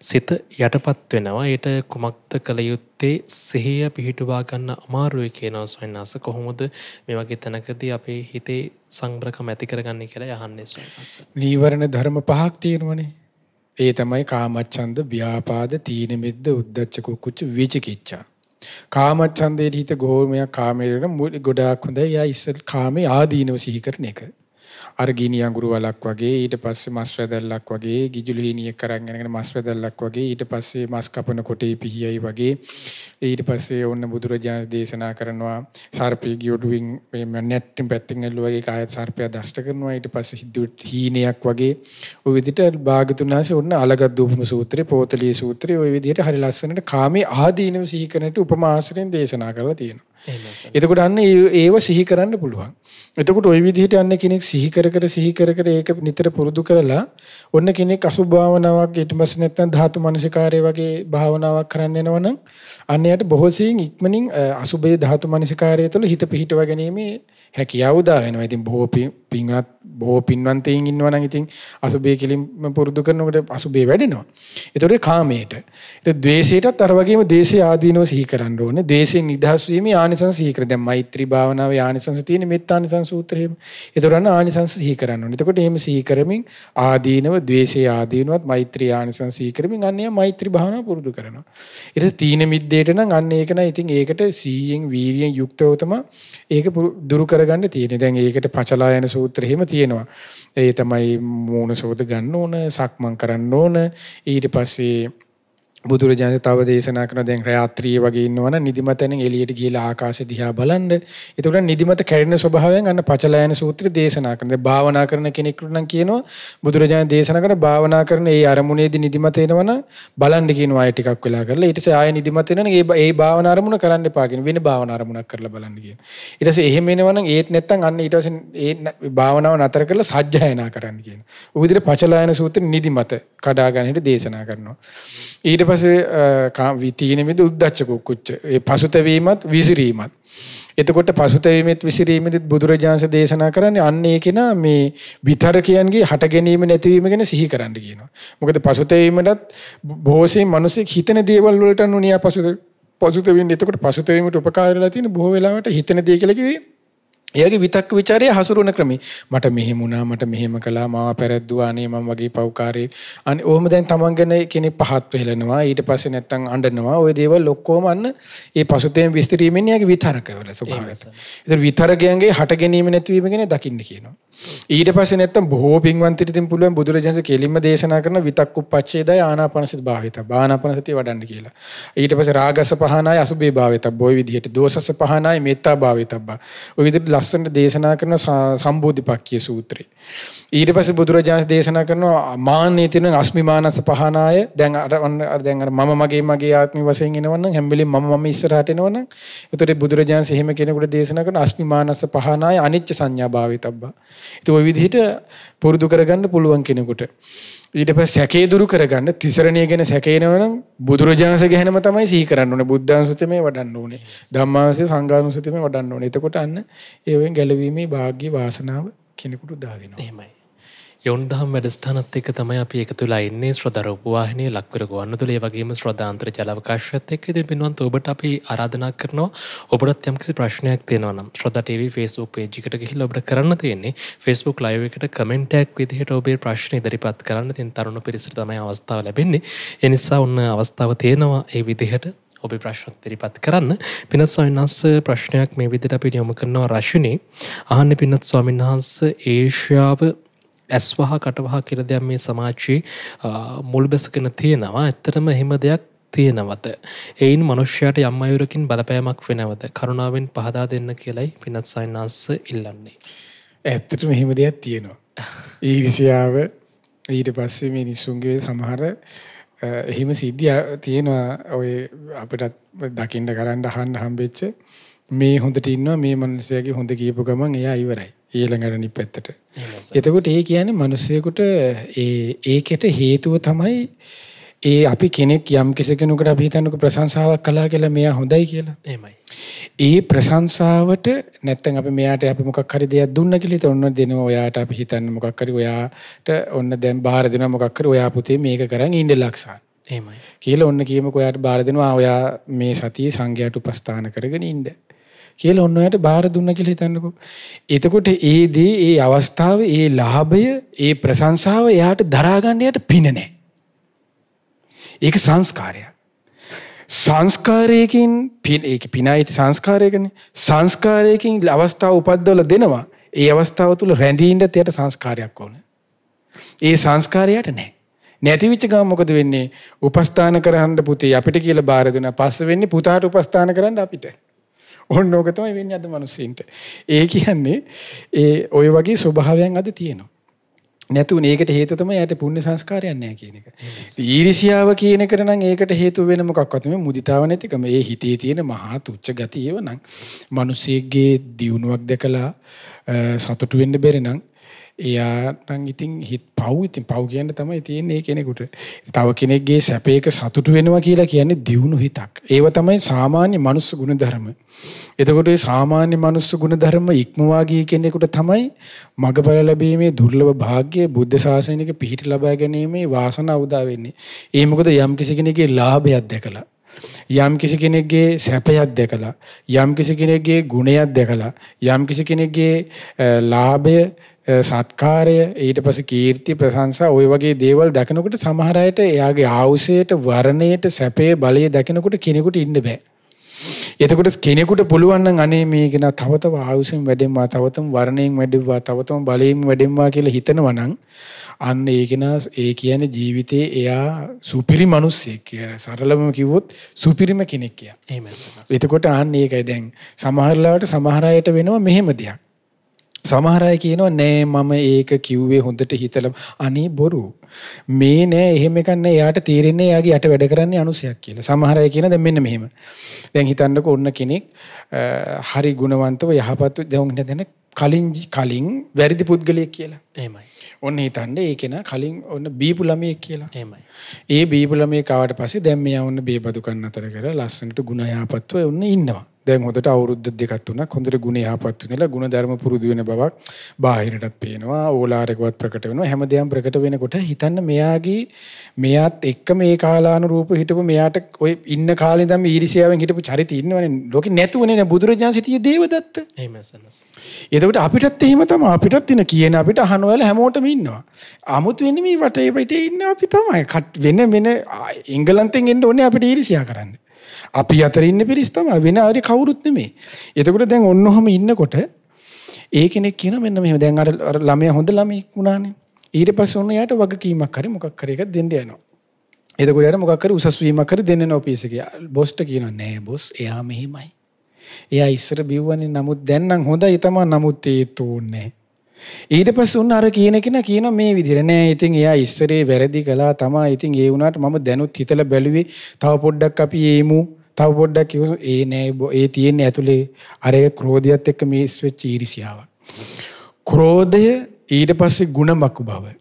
Speaker 1: සිත යටපත් වෙනවා. ඊට කුමක්ද කළ යුත්තේ සිහිය පිහිටුවා ගන්න අමාරුයි කියනවා ස්වාමීන් වහන්සේ. කොහොමද මේ වගේ තැනකදී අපේ හිතේ සංබරකම ඇති කරගන්නේ කියලා යහන්නේ ස්වාමීන් වහන්සේ.
Speaker 2: නීවරණ ධර්ම පහක් තියෙනවනේ. ඒ තමයි කාමච්ඡන්ද, ව්‍යාපාද, තීන මිද්ද, උද්ධච්ච කුක්කුච්ච විචිකිච්ඡා. කාමච්ඡන්දේ හිත ගෝමයක් කාමයේ ගොඩාක් හොඳයි. යා ඉස්සල් කාමේ ආදීනව සිහි කරන එක. අර ගිනි අඟුරු වලක් වගේ ඊට පස්සේ මස් වැදල්ලක් වගේ ගිජුළු හීනියක් කරන් යනගෙන මස් වැදල්ලක් වගේ ඊට පස්සේ මස් කපන කොටේ පිහියයි වගේ ඊට පස්සේ ඔන්න බුදුරජාණන් දේශනා කරනවා සර්පී ගියොඩුවින් මේ නැට්ටින් පැත්තෙන් එල්ල වගේ කායත් සර්පයා දෂ්ට කරනවා ඊට පස්සේ හීනයක් වගේ ওই විදිහට භාගතුනාසේ ඔන්න අලගද්දූපම සූත්‍රේ පෝතලී සූත්‍රේ ওই විදිහට හරි ලස්සනට කාමේ ආදීනව සිහි කරන්නට උපමා ආශ්‍රයෙන් දේශනා කරලා තියෙනවා. එතකොට අන්න ඒව සිහි කරන්න පුළුවන්. එතකොට ওই විදිහට අන්න කෙනෙක් සිහි කර ඒක නිතර පුරුදු කරලා ඔන්න කෙනෙක් අසුභ භාවනාවක් ඊට පස්සේ නැත්නම් ධාතු මනසිකාරය වගේ භාවනාවක් කරන්න යනවනම් අන්න යට බොහෝ සෙයින් ඉක්මනින් අසුභේ ධාතු මනසිකාරය තුළ හිත පිහිටව ගැනීමේ හැකියාව උදා වෙනවා. ඉතින් බොහෝ පින්වන්තයින් ඉන්නවා නම් ඉතින් අසුභේ කිලිම පුරුදු කරනකොට අසුභේ වැඩෙනවා. ඒතකොට කාමයට. ඒක ද්වේෂයටත් අර වගේම ද්වේෂයේ ආදීනව සිහි කරන්න ඕනේ. ද්වේෂයෙන් නිදහස් වීමේ ආනිසංස සිහි කර. දැන් මෛත්‍රී භාවනාවේ ආනිසංස තියෙන මෙත්තානිසංස සූත්‍රයේම. ඒතකොට අන්න ආනිසංස සිහි කරන්න ඕනේ. එතකොට එහෙම සිහි කරමින් ආදීනව ද්වේෂයේ ආදීනවත් මෛත්‍රී ආනිසංස සිහි කරමින් අන්න මෛත්‍රී භාවනාව පුරුදු කරනවා. ඊට පස්සේ තීන මිද්දේට නම් අන්න ඒක නයි. ඉතින් ඒකට සීයෙන් වීර්යයෙන් යුක්තව තමයි ඒක දුරු කරගන්න තියෙන්නේ. දැන් ඒකට පචලායන සූත්‍රය එහෙම තියෙනවා. ඒ තමයි මූණ සෝද ගන්න ඕන, සක්මන් කරන්න ඕන. ඊට පස්සේ බුදුරජාණන් තව දේශනා කරන දැන් රාත්‍රියේ වගේ ඉන්නවනම් නිදිමතෙන් එළියට ගිහලා ආකාශය දිහා බලන්න. එතකොට නිදිමත කැඩෙන ස්වභාවයෙන් අන්න පචලයන සූත්‍රය දේශනා කරනවා. දැන් භාවනා කරන කෙනෙකුට නම් කියනවා බුදුරජාණන් දේශනා කරන භාවනා කරන ඒ අරමුණේදී නිදිමත එනවනම් බලන්න කියනවා ආයෙ ටිකක් වෙලා කරලා. ඊට පස්සේ ආයෙ නිදිමත එනවනම් ඒ භාවනා අරමුණ කරන්න එපා කියන වෙන භාවනා අරමුණක් කරලා බලන්න කියනවා. ඊට පස්සේ එහෙම එනවනම් ඒත් නැත්තම් අන්න ඊට පස්සේ ඒ භාවනාව නතර කරලා සජ්ජායනා කරන්න කියනවා. ඔය විදිහට පචලයන සූත්‍රය නිදිමත කඩා ගන්න හැටි දේශනා කරනවා. ඊට පස්සේ තීන මිද්ද උද්ධච්ච කුක්කුච්ච ඒ පසුතැවීමත් විසිරීමත් එතකොට පසුතැවීමෙත් විසිරීමෙත් බුදුරජාණන් දේශනා කරන්නේ අන්න ඒ කෙනා මේ විතරකයන්ගේ හට ගැනීම නැතිවීම ගැන සිහි කරන්න කියනවා. මොකද පසුතැවීමටත් බොහෝසෙයින් මිනිස්සෙක් හිතන දේවල් වලට නුනියා පසුතැවෙන්නේ. එතකොට පසුතැවීමට උපකාර වෙලා තියෙන බොහෝ වෙලාවට හිතන දේ කියලා කිව්වේ එයාගේ විතක්ක ਵਿਚාරය හසුරුවන ක්‍රමී. මට මෙහෙම වුණා, මට මෙහෙම කළා, මාව පැරද්දුවා, අනේ මම වගේ පව්කාරයෙක්. අනේ ඔහොම දැන් තමන් ගැන කෙනෙක් පහත් වෙලනවා. ඊට පස්සේ නැත්තම් අඬනවා. ওই දේවල් ඔක්කොම අන්න ඒ පසුතැවීම විස්තරීමෙන් එයාගේ විතරකවල ස්වභාවය. ඒතර විතරකයන්ගේ හට ගැනීම නැතිවීම ගැන දකින්න කියනවා. ඊට පස්සේ නැත්තම් බොහෝ පින්වන්තිට ඉතින් පුළුවන් බුදුරජාණන් කෙලින්ම දේශනා කරන විතක්කුප්පච්ඡේදය ආනාපානසති භාවිත ආනාපානසතිය වඩන්න කියලා. ඊට පස්සේ රාගස පහනාය අසුභේ භාවිත ඔය විදිහට දෝසස පහනාය මෙත්තා භාවිතබ්බා. ඔය විදිහට ලස්සනට දේශනා කරන සම්බෝධිපක්ඛිය සූත්‍රය. ඊට පස්සේ බුදුරජාණන් දේශනා කරනවා මාන්නේ තියෙන අස්මිමානස පහනාය දැන් අර මම මගේ ආත්මි වශයෙන් එනවනම් හැම වෙලෙම මම ඉස්සරහට එනවනම් එතකොට බුදුරජාණන් එහෙම කෙනෙකුට දේශනා කරන අස්මිමානස පහනාය අනිච්ච සංඥා භාවිතබ්බා. ඒක ওই විදිහට පුරුදු කරගන්න පුළුවන් කෙනෙකුට. ඊට පස්සේ සැකේ දුරු කරගන්න තිසරණිය ගැන සැකේනවනම් බුදුරජාණන්සේ ගැනම තමයි සිහි කරන්න ඕනේ. බුද්ධානුස්සතියමේ වඩන්න ඕනේ. ධම්මානුස්සතිය සංඝානුස්සතියමේ වඩන්න ඕනේ. එතකොට අන්න ඒ වෙන් ගැලවීමේ වාග්ය වාසනාව කෙනෙකුට උදා වෙනවා.
Speaker 1: එහෙමයි. යොවුන් දහම් වැඩසටහනත් එක්ක තමයි අපි එකතු වෙලා ඉන්නේ ශ්‍රද්ධා රූපවාහිනිය ලක්විර ගුවන්විදුලිය වගේම ශ්‍රද්ධා අන්තර්ජාල අවකාශයත් එක්ක. ඉතින් පින්වන්ත ඔබට අපි ආරාධනා කරනවා ඔබටත් යම්කිසි ප්‍රශ්නයක් තියෙනවා නම් ශ්‍රද්ධා TV Facebook page එකට ගිහිල්ලා ඔබට කරන්න තියෙන්නේ Facebook live එකට comment එකක් විදිහට ඔබේ ප්‍රශ්න ඉදිරිපත් කරන්න. ඉතින් තරුණ පිරිසට තමයි අවස්ථාව ලැබෙන්නේ. ඒ නිසා ඔන්න අවස්ථාව තියෙනවා ඒ විදිහට ඔබේ ප්‍රශ්න ඉදිරිපත් කරන්න. පින්වත් ස්වාමීන් වහන්සේ ප්‍රශ්නයක් මේ විදිහට අපි යොමු කරනවා රශිනී. අහන්නේ පින්වත් ස්වාමීන් වහන්සේ ඒෂ්‍යාව ඇස්වහ කටවහ කියලා දෙයක් මේ සමාජයේ මුල් බැසගෙන තියෙනවා. ඇත්තටම එහෙම දෙයක් තියෙනවද? ඒයින් මනුෂ්‍යයාට යම් අයුරකින් බලපෑමක් වෙනවද? කරුණාවෙන් පහදා දෙන්න කියලයි පින්වත් ස්වාමීන් වහන්සේ ඉල්ලන්නේ.
Speaker 2: ඇත්තටම එහෙම දෙයක් තියෙනවා. ඊර්ෂ්‍යාව ඊට පස්සේ මිනිසුන්ගේ සමහර එහෙම සිද්ධිය තියෙනවා. ඔය අපිට දකින්න කරන්න අහන්න හම්බෙච්ච මේ හොඳට ඉන්නවා මේ මිනිස්යාගේ හොඳ කියපු ගමන් එයා ඉවරයි. ඊළඟට අනිත් පැත්තට. එතකොට ඒ කියන්නේ මිනිස්සෙකුට ඒකට හේතුව තමයි ඒ අපි කෙනෙක් යම් කෙනෙකුට අපි හිතන්නකො ප්‍රශංසාවක් කළා කියලා මෙයා හොඳයි කියලා.
Speaker 1: එහෙමයි.
Speaker 2: ඒ ප්‍රශංසාවට නැත්තම් අපි මෙයාට අපි මොකක් හරි දෙයක් දුන්න කියලා හිත ඔන්න දෙනවා ඔයාට අපි හිතන්න මොකක් හරි ඔයාට ඔන්න දැන් බාර දෙනවා මොකක් හරි ඔයා පුතේ මේක කරන් ඉන්න ලක්ෂණ.
Speaker 1: එහෙමයි.
Speaker 2: කියලා ඔන්න කියමුකෝ ඔයාට බාර දෙනවා ඔයා මේ සතියේ සංඝයාට උපස්ථාන කරගෙන ඉන්න. කියලා ඔන්න ඔයාට බාර දුන්න කියලා හිතන්නකෝ. එතකොට ඒ දේ ඒ අවස්ථාවේ ඒ ලාභය ඒ ප්‍රශංසාව එයාට දරා ගන්න යට පින නැහැ. ඒක සංස්කාරයක්. සංස්කාරයකින් ඒක පිනයි සංස්කාරයකනේ. සංස්කාරයකින් අවස්ථාව උපද්දවලා දෙනවා. ඒ අවස්ථාව තුල රැඳී ඉන්න එයාට සංස්කාරයක් ඕන. ඒ සංස්කාරයට නැහැ. නැතිවිච්ච ගමන් මොකද වෙන්නේ? උපස්ථාන කරන්න පුතේ අපිට කියලා බාර දුන්නා. පස්සේ වෙන්නේ පුතාට උපස්ථාන කරන්න අපිට. ඕන ඕක තමයි වෙන්නේ අද මිනිස්සුන්ට. ඒ කියන්නේ ඔය වගේ ස්වභාවයන් අද තියෙනවා. නැතුනේ ඒකට හේතුව තමයි යාට පුණ්‍ය සංස්කාරයක් නැහැ කියන එක. ඊර්ෂ්‍යාව කියන එක නම් ඒකට හේතුව වෙන මොකක්වත් නෙමෙයි මුදිතාව නැතිකම. ඒ හිතේ තියෙන මහා තුච්ච ගතිය ඒව නම් මිනිස්සෙක්ගේ දියුණුවක් දැකලා සතුටු වෙන්න බැරි නම් එයා නම් ඉතින් පව් කියන්න තමයි තියෙන්නේ ඒ කෙනෙකුට. තව කෙනෙක්ගේ සැපයක සතුටු වෙනවා කියලා කියන්නේ දියුණු හිතක්. ඒව තමයි සාමාන්‍ය මනුස්ස ගුණධර්ම. එතකොට මේ සාමාන්‍ය මනුස්ස ගුණධර්ම ඉක්මවා ගිය කෙනෙකුට තමයි මගඵල ලැබීමේ දුර්ලභ භාග්‍ය බුද්ධ ශාසනික පිහිට ලබා ගැනීමේ වාසනාව උදා වෙන්නේ. ඒ මොකද යම් කිසි කෙනෙක්ගේ ලාභයක් දැකලා යම් කිසි කෙනෙක්ගේ සැපයක් දැකලා යම් කිසි කෙනෙක්ගේ ගුණයක් දැකලා යම් කිසි කෙනෙක්ගේ ලාභය සත්කාරය ඊට පස්සේ කීර්ති ප්‍රශංසා ওই වගේ දේවල් දකිනකොට සමහර අයට එයාගේ ආයුෂයට වර්ණයට සැපේ බලය දකිනකොට කෙනෙකුට ඉන්න බෑ. එතකොට කෙනෙකුට පුළුවන් නම් අනේ මේක නා තව තව ආයුෂෙන් වැඩෙම්වා තව තව වර්ණයෙන් වැඩෙම්වා තව තව බලයෙන් වැඩෙම්වා කියලා හිතනවා නම් අන්න ඒක නා ඒ කියන්නේ ජීවිතේ එයා සුපිරි මිනිස්සෙක් කියලා. සරලවම කිව්වොත් සුපිරිම කෙනෙක් කියලා.
Speaker 1: එහෙමයි.
Speaker 2: එතකොට අන්න ඒකයි දැන් සමහර ලාවට සමහර අයට වෙනවා මෙහෙම දෙයක්. සමහර අය කියනවා නෑ මම ඒක කිව්වේ හොඳට හිතලා අනේ බොරු මේ නෑ එහෙම එකක් නෑ එයාට තේරෙන්නේ එයාගේ යට වැඩ කරන්නේ අනුසයක් කියලා. සමහර අය කියන දැන් මෙන්න මෙහෙම. දැන් හිතන්නකො ඔන්න කෙනෙක් හරි ගුණවන්තව යහපත් දැන් කලින් වැරදි පුද්ගලයෙක් කියලා.
Speaker 1: එහෙමයි.
Speaker 2: ඔන්න හිතන්නේ ඒ කෙනා කලින් ඔන්න බීපු ළමයෙක් කියලා.
Speaker 1: එහෙමයි.
Speaker 2: ඒ බීපු ළමයෙක් ආවට පස්සේ දැන් මෙයා ඔන්න බේබදු කන්න අතර කරලා ලස්සනට ගුණ යහපත්ව ඔන්න ඉන්නවා. දැන් හොඳට අවුරුද්ද දෙකක් තුනක් හොඳට ගුණ යහපත් වෙනලා ගුණ ධර්ම පුරුදු වෙන බවක් බාහිරටත් පේනවා ඕලාරිකවත් ප්‍රකට වෙනවා හැමදේම ප්‍රකට වෙනකොට හිතන්න මෙයාත් එක්ක මේ කාලානුරූප හිටපු මෙයාට ඔය ඉන්න කාලේ ඉඳන් ඊර්ෂ්‍යාවෙන් හිටපු චරිත ඉන්නවනේ ලෝකෙ නැතුවනේ දැන් බුදුරජාණන් සිටියේ දේවදත්ත
Speaker 1: එහෙමසනස්
Speaker 2: එතකොට අපිටත් එහෙම තමයි අපිටත් ඉන කියන අපිට අහනවල හැමෝටම ඉන්නවා 아무තු වෙන්නේ මේ වටේ පිටේ ඉන්න අපි තමයි වෙන එංගලන්තෙන් එන්න ඕනේ අපිට ඊර්ෂ්‍යා කරන්න අපි අතර ඉන්න පිරිස් තමයි වෙන ආරි කවුරුත් නෙමෙයි. එතකොට දැන් ඔන්නෝම ඉන්නකොට ඒ කෙනෙක් කියන මෙන්න මෙහෙම දැන් අර ළමයා හොඳ ළමෙක් වුණානේ. ඊට පස්සේ ඔන්න යාට වගකීමක් හරි මොකක් හරි එකක් දෙන්න යනවා. එතකොට යාට මොකක් හරි උසස් වීමක් හරි දෙන්න යන ඔෆිස් එකේ. බොස්ට කියනවා නෑ බොස් එයා මෙහෙමයි. එයා ඉස්සර බිව්වනේ නමුත් දැන් නම් හොඳයි තමයි නමුත් ඒත් ඕනේ. ඊට පස්සේ උන් අර කියන කෙනා කියනවා මේ විදිහට නෑ ඉතින් එයා ඉස්සරේ වැරදි කළා තමයි ඉතින් ඒ වුණාට මම දැනුත් හිතලා බැලුවේ තව පොඩ්ඩක් අපි ඒමු තව පොඩ්ඩක් කිව්වොත් ඒ නෑ ඒ තියෙන්නේ ඇතුලේ අර ඒ ක්‍රෝධයත් එක්ක මේ ස්විච් ඊර්ෂ්‍යාවක් ක්‍රෝධය ඊට පස්සේ ගුණමකු බව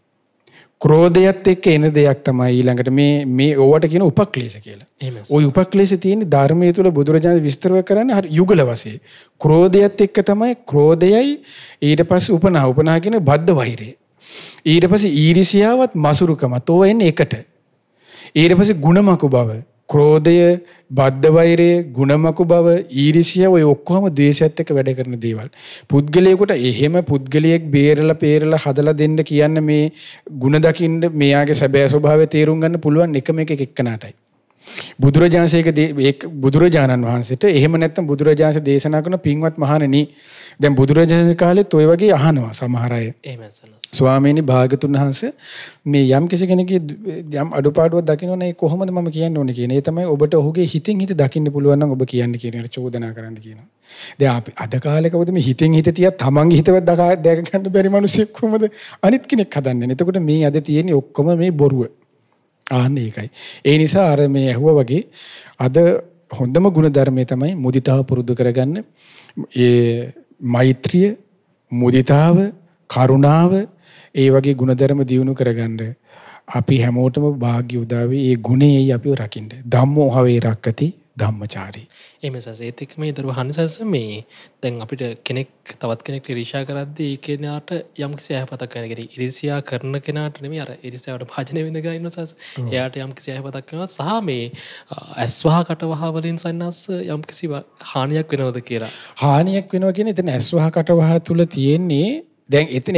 Speaker 2: ක්‍රෝධයත් එක්ක එන දෙයක් තමයි ඊළඟට මේ ඕවට කියන උපක්ලේශ කියලා. ওই උපක්ලේශ තියෙන්නේ ධර්මයේ තුල බුදුරජාණන් විස්තර කරන්නේ හරි යුගල වශයෙන්. ක්‍රෝධයත් එක්ක තමයි ක්‍රෝධයයි ඊට පස්සේ උපනා කියන බද්ධ වෛරය. ඊට පස්සේ ඊර්ෂ්‍යාවත් මසුරුකමත් ඕව එන්නේ එකට. ඊට පස්සේ ගුණමකු බව ක්‍රෝධය බද්ධ වෛරය ගුණමකු බව ඊර්ෂ්‍යාව ඔය ඔක්කොම ද්වේෂයත් එක්ක වැඩ කරන දේවල්. පුද්ගලයෙකුට එහෙම පුද්ගලයෙක් බේරලා හදලා දෙන්න කියන්න මේ ගුණ දකින්න මෙයාගේ සැබෑ ස්වභාවය තේරුම් ගන්න පුළුවන් එකම එක එක්කනටයි. බුදුරජාණන් වහන්සේට එහෙම නැත්නම් බුදුරජාණන් දේශනා කරන පින්වත් මහණෙනි දැන් බුදුරජාණන් කාලෙත් ඔය වගේ අහනවා සමහර අය. ස්වාමීනි භාගතුන් වහන්සේ මේ යම් කෙනෙකුගේ යම් අඩුපාඩුවක් දකින්නොනේ කොහොමද මම කියන්න ඕනේ කියන. ඒ තමයි ඔබට ඔහුගේ හිතින් හිත දකින්න පුළුවන් නම් ඔබ කියන්න කියන එක චෝදනා කරන්න කියනවා. දැන් අපි අද කාලේකවද මේ හිතින් හිත තියා තමන්ගේ හිතවත් දැක ගන්න බැරි මිනිස්සෙක් කොහොමද අනිත් කෙනෙක් හදන්නේ. එතකොට මේ අද තියෙන්නේ ඔක්කොම මේ බොරුව. ආන්නේ ඒකයි. ඒ නිසා අර මේ ඇහුවා වගේ අද හොඳම ගුණ ධර්මයේ තමයි මුදිතාව පුරුදු කරගන්න. ඒ මෛත්‍රිය, මුදිතාව, කරුණාව ඒ වගේ ගුණධර්ම දියුණු කරගන්න අපි හැමෝටම වාග්ය උදාවේ ඒ ගුණෙයි අපිව රකින්න. ධම්මෝ හවේ රක්කති ධම්මචාරී.
Speaker 1: එමසස් ඒත් එක්ක මේ දරුවා හංසස් මේ දැන් අපිට තවත් කෙනෙක් ඉරිෂා කරද්දී ඒ කෙනාට යම්කිසි යහපතක් කරන කෙනෙක් ඉරිෂා කරන කෙනාට නෙමෙයි අර ඉරිෂාවට භාජනය වෙන ගා ඉන්නසස් එයාට යම්කිසි යහපතක් කරනවා සහ මේ ඇස්වහ කටවහ වලින් සන්නස් යම්කිසි හානියක් වෙනවද කියලා.
Speaker 2: හානියක් වෙනවා කියන්නේ එතන ඇස්වහ කටවහ තුල තියෙන්නේ දැන් එතන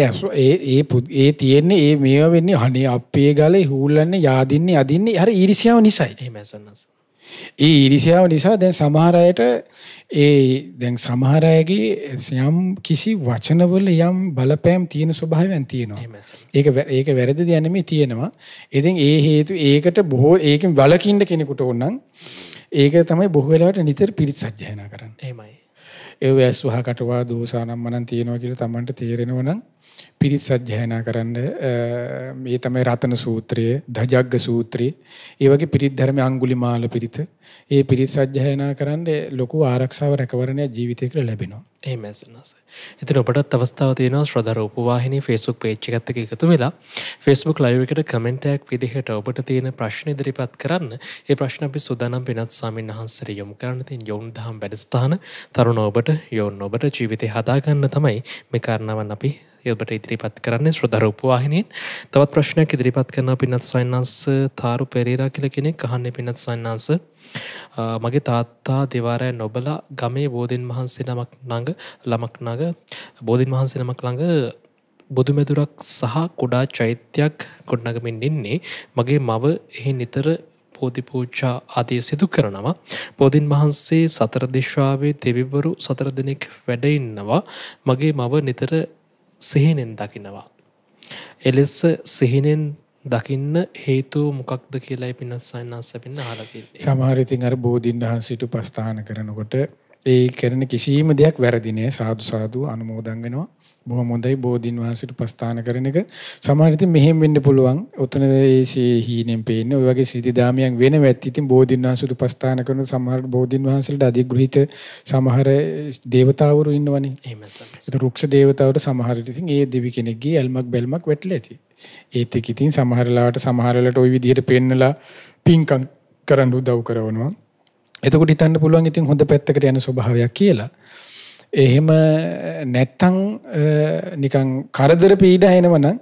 Speaker 2: ඒ තියෙන්නේ ඒ මේවා වෙන්නේ අනේ අපේ ගලේ හූල්ලන්නේ yaadින්නේ අදින්නේ අර ඊර්ෂ්‍යාව නිසායි.
Speaker 1: එහෙමසන්නස්.
Speaker 2: ඒ ඊර්ෂ්‍යාව නිසා දැන් සමහර අයට දැන් සමහර අයගේ යම් කිසි වචනවල යම් බලපෑම් තියෙන ස්වභාවයන් තියෙනවා. ඒක වැරදි දෙයක් නෙමෙයි තියෙනවා. ඉතින් ඒ හේතු ඒකට ඒකෙන් වළකින්න කෙනෙකුට ඕන නම් ඒක තමයි බොහෝ වෙලාවට නිතර පිරිත් සජ්ජායනා කරන්න.
Speaker 1: එහෙමයි.
Speaker 2: ඒ වැස්වහ කටවා දෝසානම්මනම් තියෙනවා කියලා Tamanට තේරෙනවා නම් පිරිත් සජ්ජායනා කරන්න මේ තමයි රතන සූත්‍රය, දජග්ග සූත්‍රය, ඒ වගේ පිරිත් ධර්ම අඟුලිමාල පිරිත. ඒ පිරිත් සජ්ජායනා කරන්න ලොකු ආරක්ෂාව රැකවරණයක් ජීවිතේකට ලැබෙනවා.
Speaker 1: එහෙමයි සුනස. ඉතින් ඔබටත් අවස්ථාව තියෙනවා ශ්‍රද්ධා රූපවාහිනී Facebook page එකත් එක්ක එකතු වෙලා Facebook live එකට comment එකක් විදිහට ඔබට තියෙන ප්‍රශ්න ඉදිරිපත් කරන්න. ඒ ප්‍රශ්න අපි සූදානම් වෙනත් ස්වාමීන් වහන්සේට යොමු කරන්න තියෙන යොවුන් දහම් වැඩසටහන තරුණ ඔබට යොවුන් ජීවිතේ හදා ගන්න තමයි මේ කාරණාවන් අපි ඔබට ඉදිරිපත් කරන්නේ ශ්‍රද්ධා රූපවාහිනියෙන්. තවත් ප්‍රශ්නයක් ඉදිරිපත් කරනවා පින්වත් ස්වාමීන් වහන්සේ තාරු පෙරේරා කියලා කෙනෙක් අහන්නේ පින්වත් ස්වාමීන් වහන්සේ මගේ තාත්තා දෙවාරය නොබලා ගමේ බෝධීන් වහන්සේ නමක් ළඟ බුදුමැදුරක් සහ කුඩා චෛත්‍යයක් ගොඩනගමින් ඉන්නේ. මගේ මව එහි නිතර බෝධි පූජා ආදී සිදු කරනවා. බෝධීන් වහන්සේ සතර දිශාවේ දෙවිවරු 4 දෙනෙක් වැඩ ඉන්නවා. මගේ මව නිතර සිහිනෙන් දකිනවා. එලෙස සිහිනෙන් දකින්න හේතුව මොකක්ද කියලායි පින්නත් සයන්නාස් අපින්න අහලා තියෙන්නේ.
Speaker 2: සමහර ඉතින් අර බෝධින් වහන්සේට උපස්ථාන කරනකොට ඒ කරන කිසිම දෙයක් වැරදි නෑ. සාදු අනුමෝදන් වෙනවා. බොහොම හොඳයි බෝධින් වහන්සේට උපස්ථාන කරන එක. සමහර ඉතින් මෙහෙම වෙන්න පුළුවන්. උතන ඒ හීනෙන් පේන්නේ ඔය වගේ සිද්ධාමියන් වෙනවත් ඉතින් බෝධින් වහන්සේට උපස්ථාන කරන සමහර බෝධින් වහන්සේලාට අධිග්‍රහිත සමහර දේවතාවරු ඉන්නවනේ.
Speaker 1: එහෙමයි සර්.
Speaker 2: ඒක රුක්ෂ දේවතාවරු සමහර ඉතින් ඒ දෙවි කෙනෙක්ගේ ඇල්මක් බැල්මක් වැටලා ඇති. ඒත් එක්ක ඉතින් සමහරලාට ওই විදිහට පෙන්නලා පින්කම් කරන්න උදව් කරනවා. එතකොට හිතන්න පුළුවන් ඉතින් හොඳ පැත්තකට යන ස්වභාවයක් කියලා. එහෙම නැත්තම් නිකන් කරදර පීඩා එනවනම්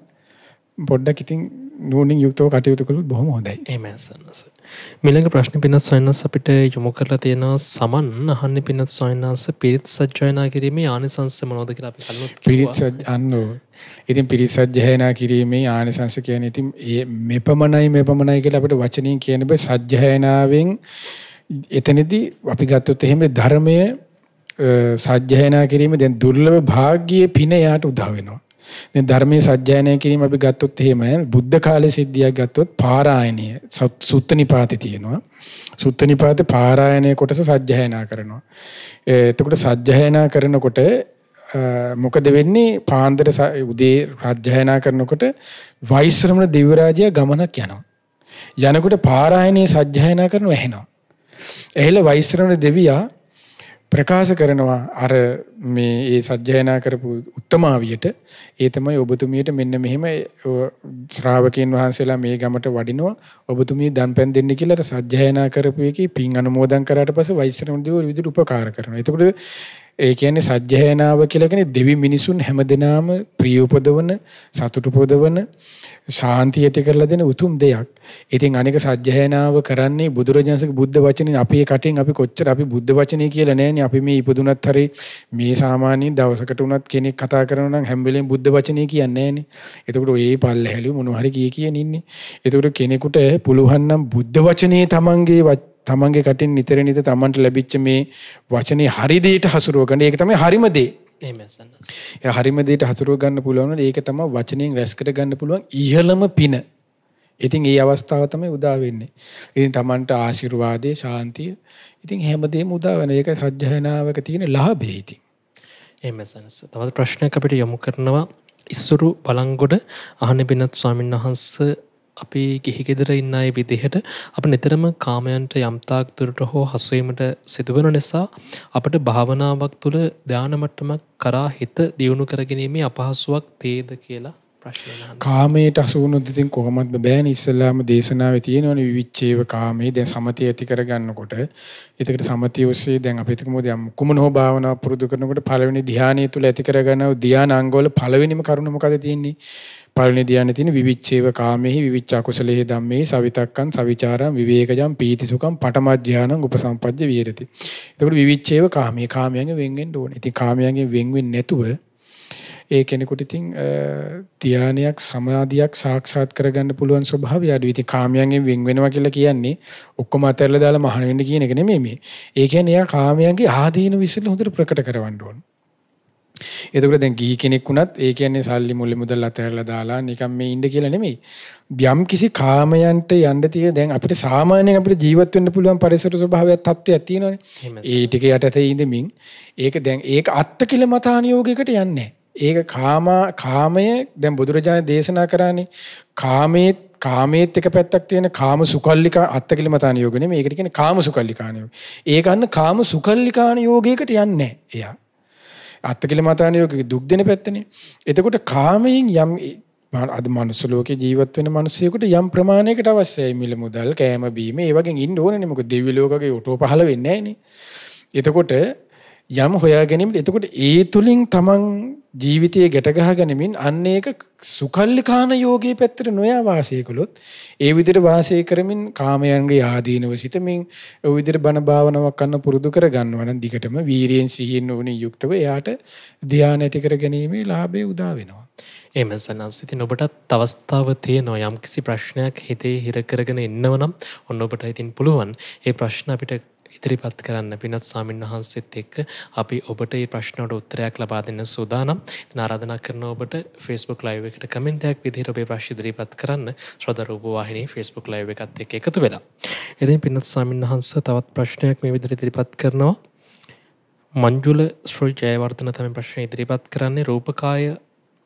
Speaker 2: පොඩ්ඩක් ඉතින් නූනින් යුක්තව කටයුතු කළොත් බොහොම හොඳයි.
Speaker 1: එහෙමයි සන්නස. මිලඟ ප්‍රශ්න පින්නත් සොයනස් අපිට යොමු කරලා තියෙනවා සමන් අහන්නේ පින්නත් සොයනස් පිරිත් සජ්ජායනා කිරීමේ ආනිසංස මොනවද කියලා අපි කලින්
Speaker 2: පිරිත් ඉතින් පිරිත් සජ්ජායනා කිරීමේ ආනිසංස කියන්නේ ඉතින් මෙපමණයි කියලා අපිට වචනින් කියන බෑ. සජ්ජායනාවෙන් එතනදී අපි ගත්තොත් එහෙම ධර්මයේ සජ්ජායනා කිරීම දැන් දුර්ලභ භාග්‍යයේ පින යාට උදා වෙනවා. දැන් ධර්මයේ සජ්ජායනා කිරීම අපි ගත්තොත් එහෙම බුද්ධ කාලයේ සිද්ධියක් ගත්තොත් පාරායනය සුත්ත නිපාතේ තියෙනවා. සුත්ත නිපාතේ පාරායනය කොටස සජ්ජායනා කරනවා. එතකොට සජ්ජායනා කරනකොට මොකද වෙන්නේ? පාන්දර උදේ සජ්ජායනා කරනකොට වෛශ්‍රමණ දිව්‍ය රාජ්‍ය ගමනක් යනවා. යනකොට පාරායනයේ සජ්ජායනා කරනවා ඇහෙනවා. එහෙල වෛශ්‍රමණ දෙවියා ප්‍රකාශ කරනවා අර මේ ඒ සජ්ජායනා කරපු උත්තමාවියට ඒ තමයි ඔබතුමියට මෙන්න මෙහෙම ශ්‍රාවකයන් වහන්සේලා මේ ගමට වඩිනවා ඔබතුමිය දන්පැන් දෙන්න කියලා අර සජ්ජායනා කරපු එකේ පින් අනුමෝදන් කරාට පස්සේ වෛශ්‍රමණ දෙවියෝ විවිධ උපකාර කරනවා. එතකොට ඒ කියන්නේ සජ්ජායනාව කියලා කියන්නේ දෙවි මිනිසුන් හැමදෙනාම ප්‍රිය උපදවන සතුට උපදවන ශාන්තිය ඇති කරලා දෙන උතුම් දෙයක්. ඉතින් අනික සජ්ජායනාව කරන්නේ බුදුරජාණන්සේගේ බුද්ධ වචනේ අපේ කටින් අපි කොච්චර අපි බුද්ධ වචනේ කියලා නෑනේ. අපි මේ ඉපදුනත් හරි මේ සාමාන්‍ය දවසකට උනත් කෙනෙක් කතා කරනවා නම් හැම වෙලෙම බුද්ධ වචනේ කියන්නේ නෑනේ. එතකොට ඔය පල්ලහැලු මොනවා හරි කියන ඉන්නේ. එතකොට කෙනෙකුට පුළුවන් නම් බුද්ධ වචනේ තමන්ගේ කටින් නිතර තමන්ට ලැබිච්ච මේ වචනේ හරි දෙයට හසුරුව ගන්න. ඒක තමයි හරිම දේ. ඒ හරිම දෙයට හසුරුව ගන්න පුළුවන්. ඒක තමයි වචනෙන් රැස් කර ගන්න පුළුවන් ඉහළම පින. ඉතින් ඒ අවස්ථාව තමයි උදා වෙන්නේ. ඉතින් තමන්ට ආශිර්වාදේ ශාන්තිය ඉතින් හැමදේම උදා වෙන. ඒක සජ්ජායනාවක තියෙන ලාභය ඉතින්.
Speaker 1: එහෙමයි සනස. තවත් ප්‍රශ්නයක් අපිට යොමු කරනවා ඉස්සුරු බලංගොඩ අහන්නේ පින්නත් ස්වාමීන් වහන්සේ අපි ගිහි ගෙදර ඉන්න අය විදිහට අප නිතරම කාමයන්ට යම්තාක් දුරට හෝ හසුවීමට සිදුවන නිසා අපට භාවනාවක් තුළ ධානය මට්ටමක් කරා හිත දියුණු කරගැනීමේ අපහසුාවක් තේද කියලා ප්‍රශ්නයක් අහනවා.
Speaker 2: කාමයට හසු වුණොත් ඉතින් කොහොමද බෑනේ. ඉස්සලාම දේශනාවේ තියෙනවනේ විවිච්ඡේව කාමයේ දැන් සමතිය ඇති කරගන්නකොට ඒකට සමතිය ඔස්සේ දැන් අපි හිතමුද යම් කුමන හෝ භාවනාව පුරුදු කරනකොට පළවෙනි ධානය තුළ ඇති කරගන්නව ධානාංගවල පළවෙනිම කරුණ මොකද තියෙන්නේ? පළවෙනි ධ්‍යානෙ තියෙන විවිච්ඡේව කාමෙහි විවිච්ඡ අකුසලෙහි ධම්මෙහි සවිතක්කං සවිචාරං විවේකජං පීතිසුඛං පඨම ධ්‍යානං උපසම්පජ්ජ විහෙරති. එතකොට විවිච්ඡේව කාමයේ කාමයන්ගෙන් වෙන් වෙන්න ඕනේ. ඉතින් කාමයන්ගෙන් වෙන් වෙන්නේ නැතුව ඒ කෙනෙකුට ඉතින් ධ්‍යානයක් සමාධියක් සාක්ෂාත් කරගන්න පුළුවන් ස්වභාවය අඩුයි. ඉතින් කාමයන්ගෙන් වෙන් වෙනවා කියලා කියන්නේ ඔක්කොම අතහැරලා දාලා මහාන වෙන්න කියන එක නෙමෙයි මේ. ඒ කියන්නේ එයා කාමයන්ගේ ආදීන විශ්ල හොඳට ප්‍රකට කරවන්න ඕනේ. එතකොට දැන් ගිහි කෙනෙක් වුණත් ඒ කියන්නේ සල්ලි මුල්ලි මුදල් අතහැරලා දාලා නිකන් මේ ඉන්න කියලා නෙමෙයි. යම් කිසි කාමයන්ට යන්න තියෙන දැන් අපිට සාමාන්‍යයෙන් අපිට ජීවත් වෙන්න පුළුවන් පරිසර ස්වභාවයක් තත්ත්වයක් තියෙනවානේ. ඒ ටික යටතේ ඉඳමින් ඒක අත්කිලමතානියෝගයකට යන්නේ ඒක කාමය දැන් බුදුරජාණන් දේශනා කරානේ කාමයේත් එක පැත්තක් තියෙන කාම සුකල්ලිකා අත්කිලමතාන යෝග නෙමෙයි. ඒකට කියන්නේ කාම සුකල්ලිකාන යෝග. ඒක අන්න කාම සුකල්ලිකාන යෝගයකට යන්නේ එයා. අත්කිලමතාන යෝගයේ දුක් දෙන පැත්තනේ. එතකොට කාමයෙන් යම් අද මනුස්ස ලෝකේ ජීවත් වෙන මිනිස්සුෙකුට යම් ප්‍රමාණයකට අවශ්‍යයි මිල මුදල් කෑම බීම ඒ වගේ ඉන්න ඕනනේ. මොකද දිව්‍ය ලෝකයේ ඔටෝ පහළ වෙන්නේ නැහනේ. එතකොට යම් හොයා ගැනීම. එතකොට ඒ තුලින් තමන් ජීවිතයේ ගැට ගහ ගැනීමෙන් අන්න ඒක සුකල්ලිකාන යෝගයේ පැත්තට නොයා වාසය කළොත් ඒ විදිහට වාසය කරමින් කාමයන්ගේ ආදීනව සිතමින් ඒ විදිහට බණ භාවනාවක් කරන්න පුරුදු කර ගන්නවා නම් දිගටම වීරියෙන් සිහියෙන් ඕනේ යුක්තව එයාට ධ්‍යාන ඇති කර ගැනීමේ ලාභය උදා වෙනවා.
Speaker 1: එහෙම සනස්. ඉතින් ඔබටත් අවස්ථාව තියෙනවා යම් කිසි ප්‍රශ්නයක් හිතේ හිර කරගෙන ඉන්නව නම් ඔන්න ඔබට ඉතින් පුළුවන් ඒ ප්‍රශ්න අපිට ඉදිරිපත් කරන්න. පින්වත් ස්වාමීන් වහන්සේත් එක්ක අපි ඔබට මේ ප්‍රශ්නවලට උත්තරයක් ලබා දෙන්න සූදානම්. ඉතින් ආරාධනා කරනවා ඔබට Facebook live එකට කමෙන්ට් එකක් විදිහට ඔබේ ප්‍රශ්න ඉදිරිපත් කරන්න ශ්‍රද්ධා රූප வாහිනී Facebook live එකත් එක්ක එකතු වෙලා. ඉතින් පින්වත් ස්වාමීන් වහන්සේ තවත් ප්‍රශ්නයක් මේ විදිහට ඉදිරිපත් කරනවා. මංජුල ශ්‍රී ජයවර්ධන තමයි ප්‍රශ්න ඉදිරිපත් කරන්නේ.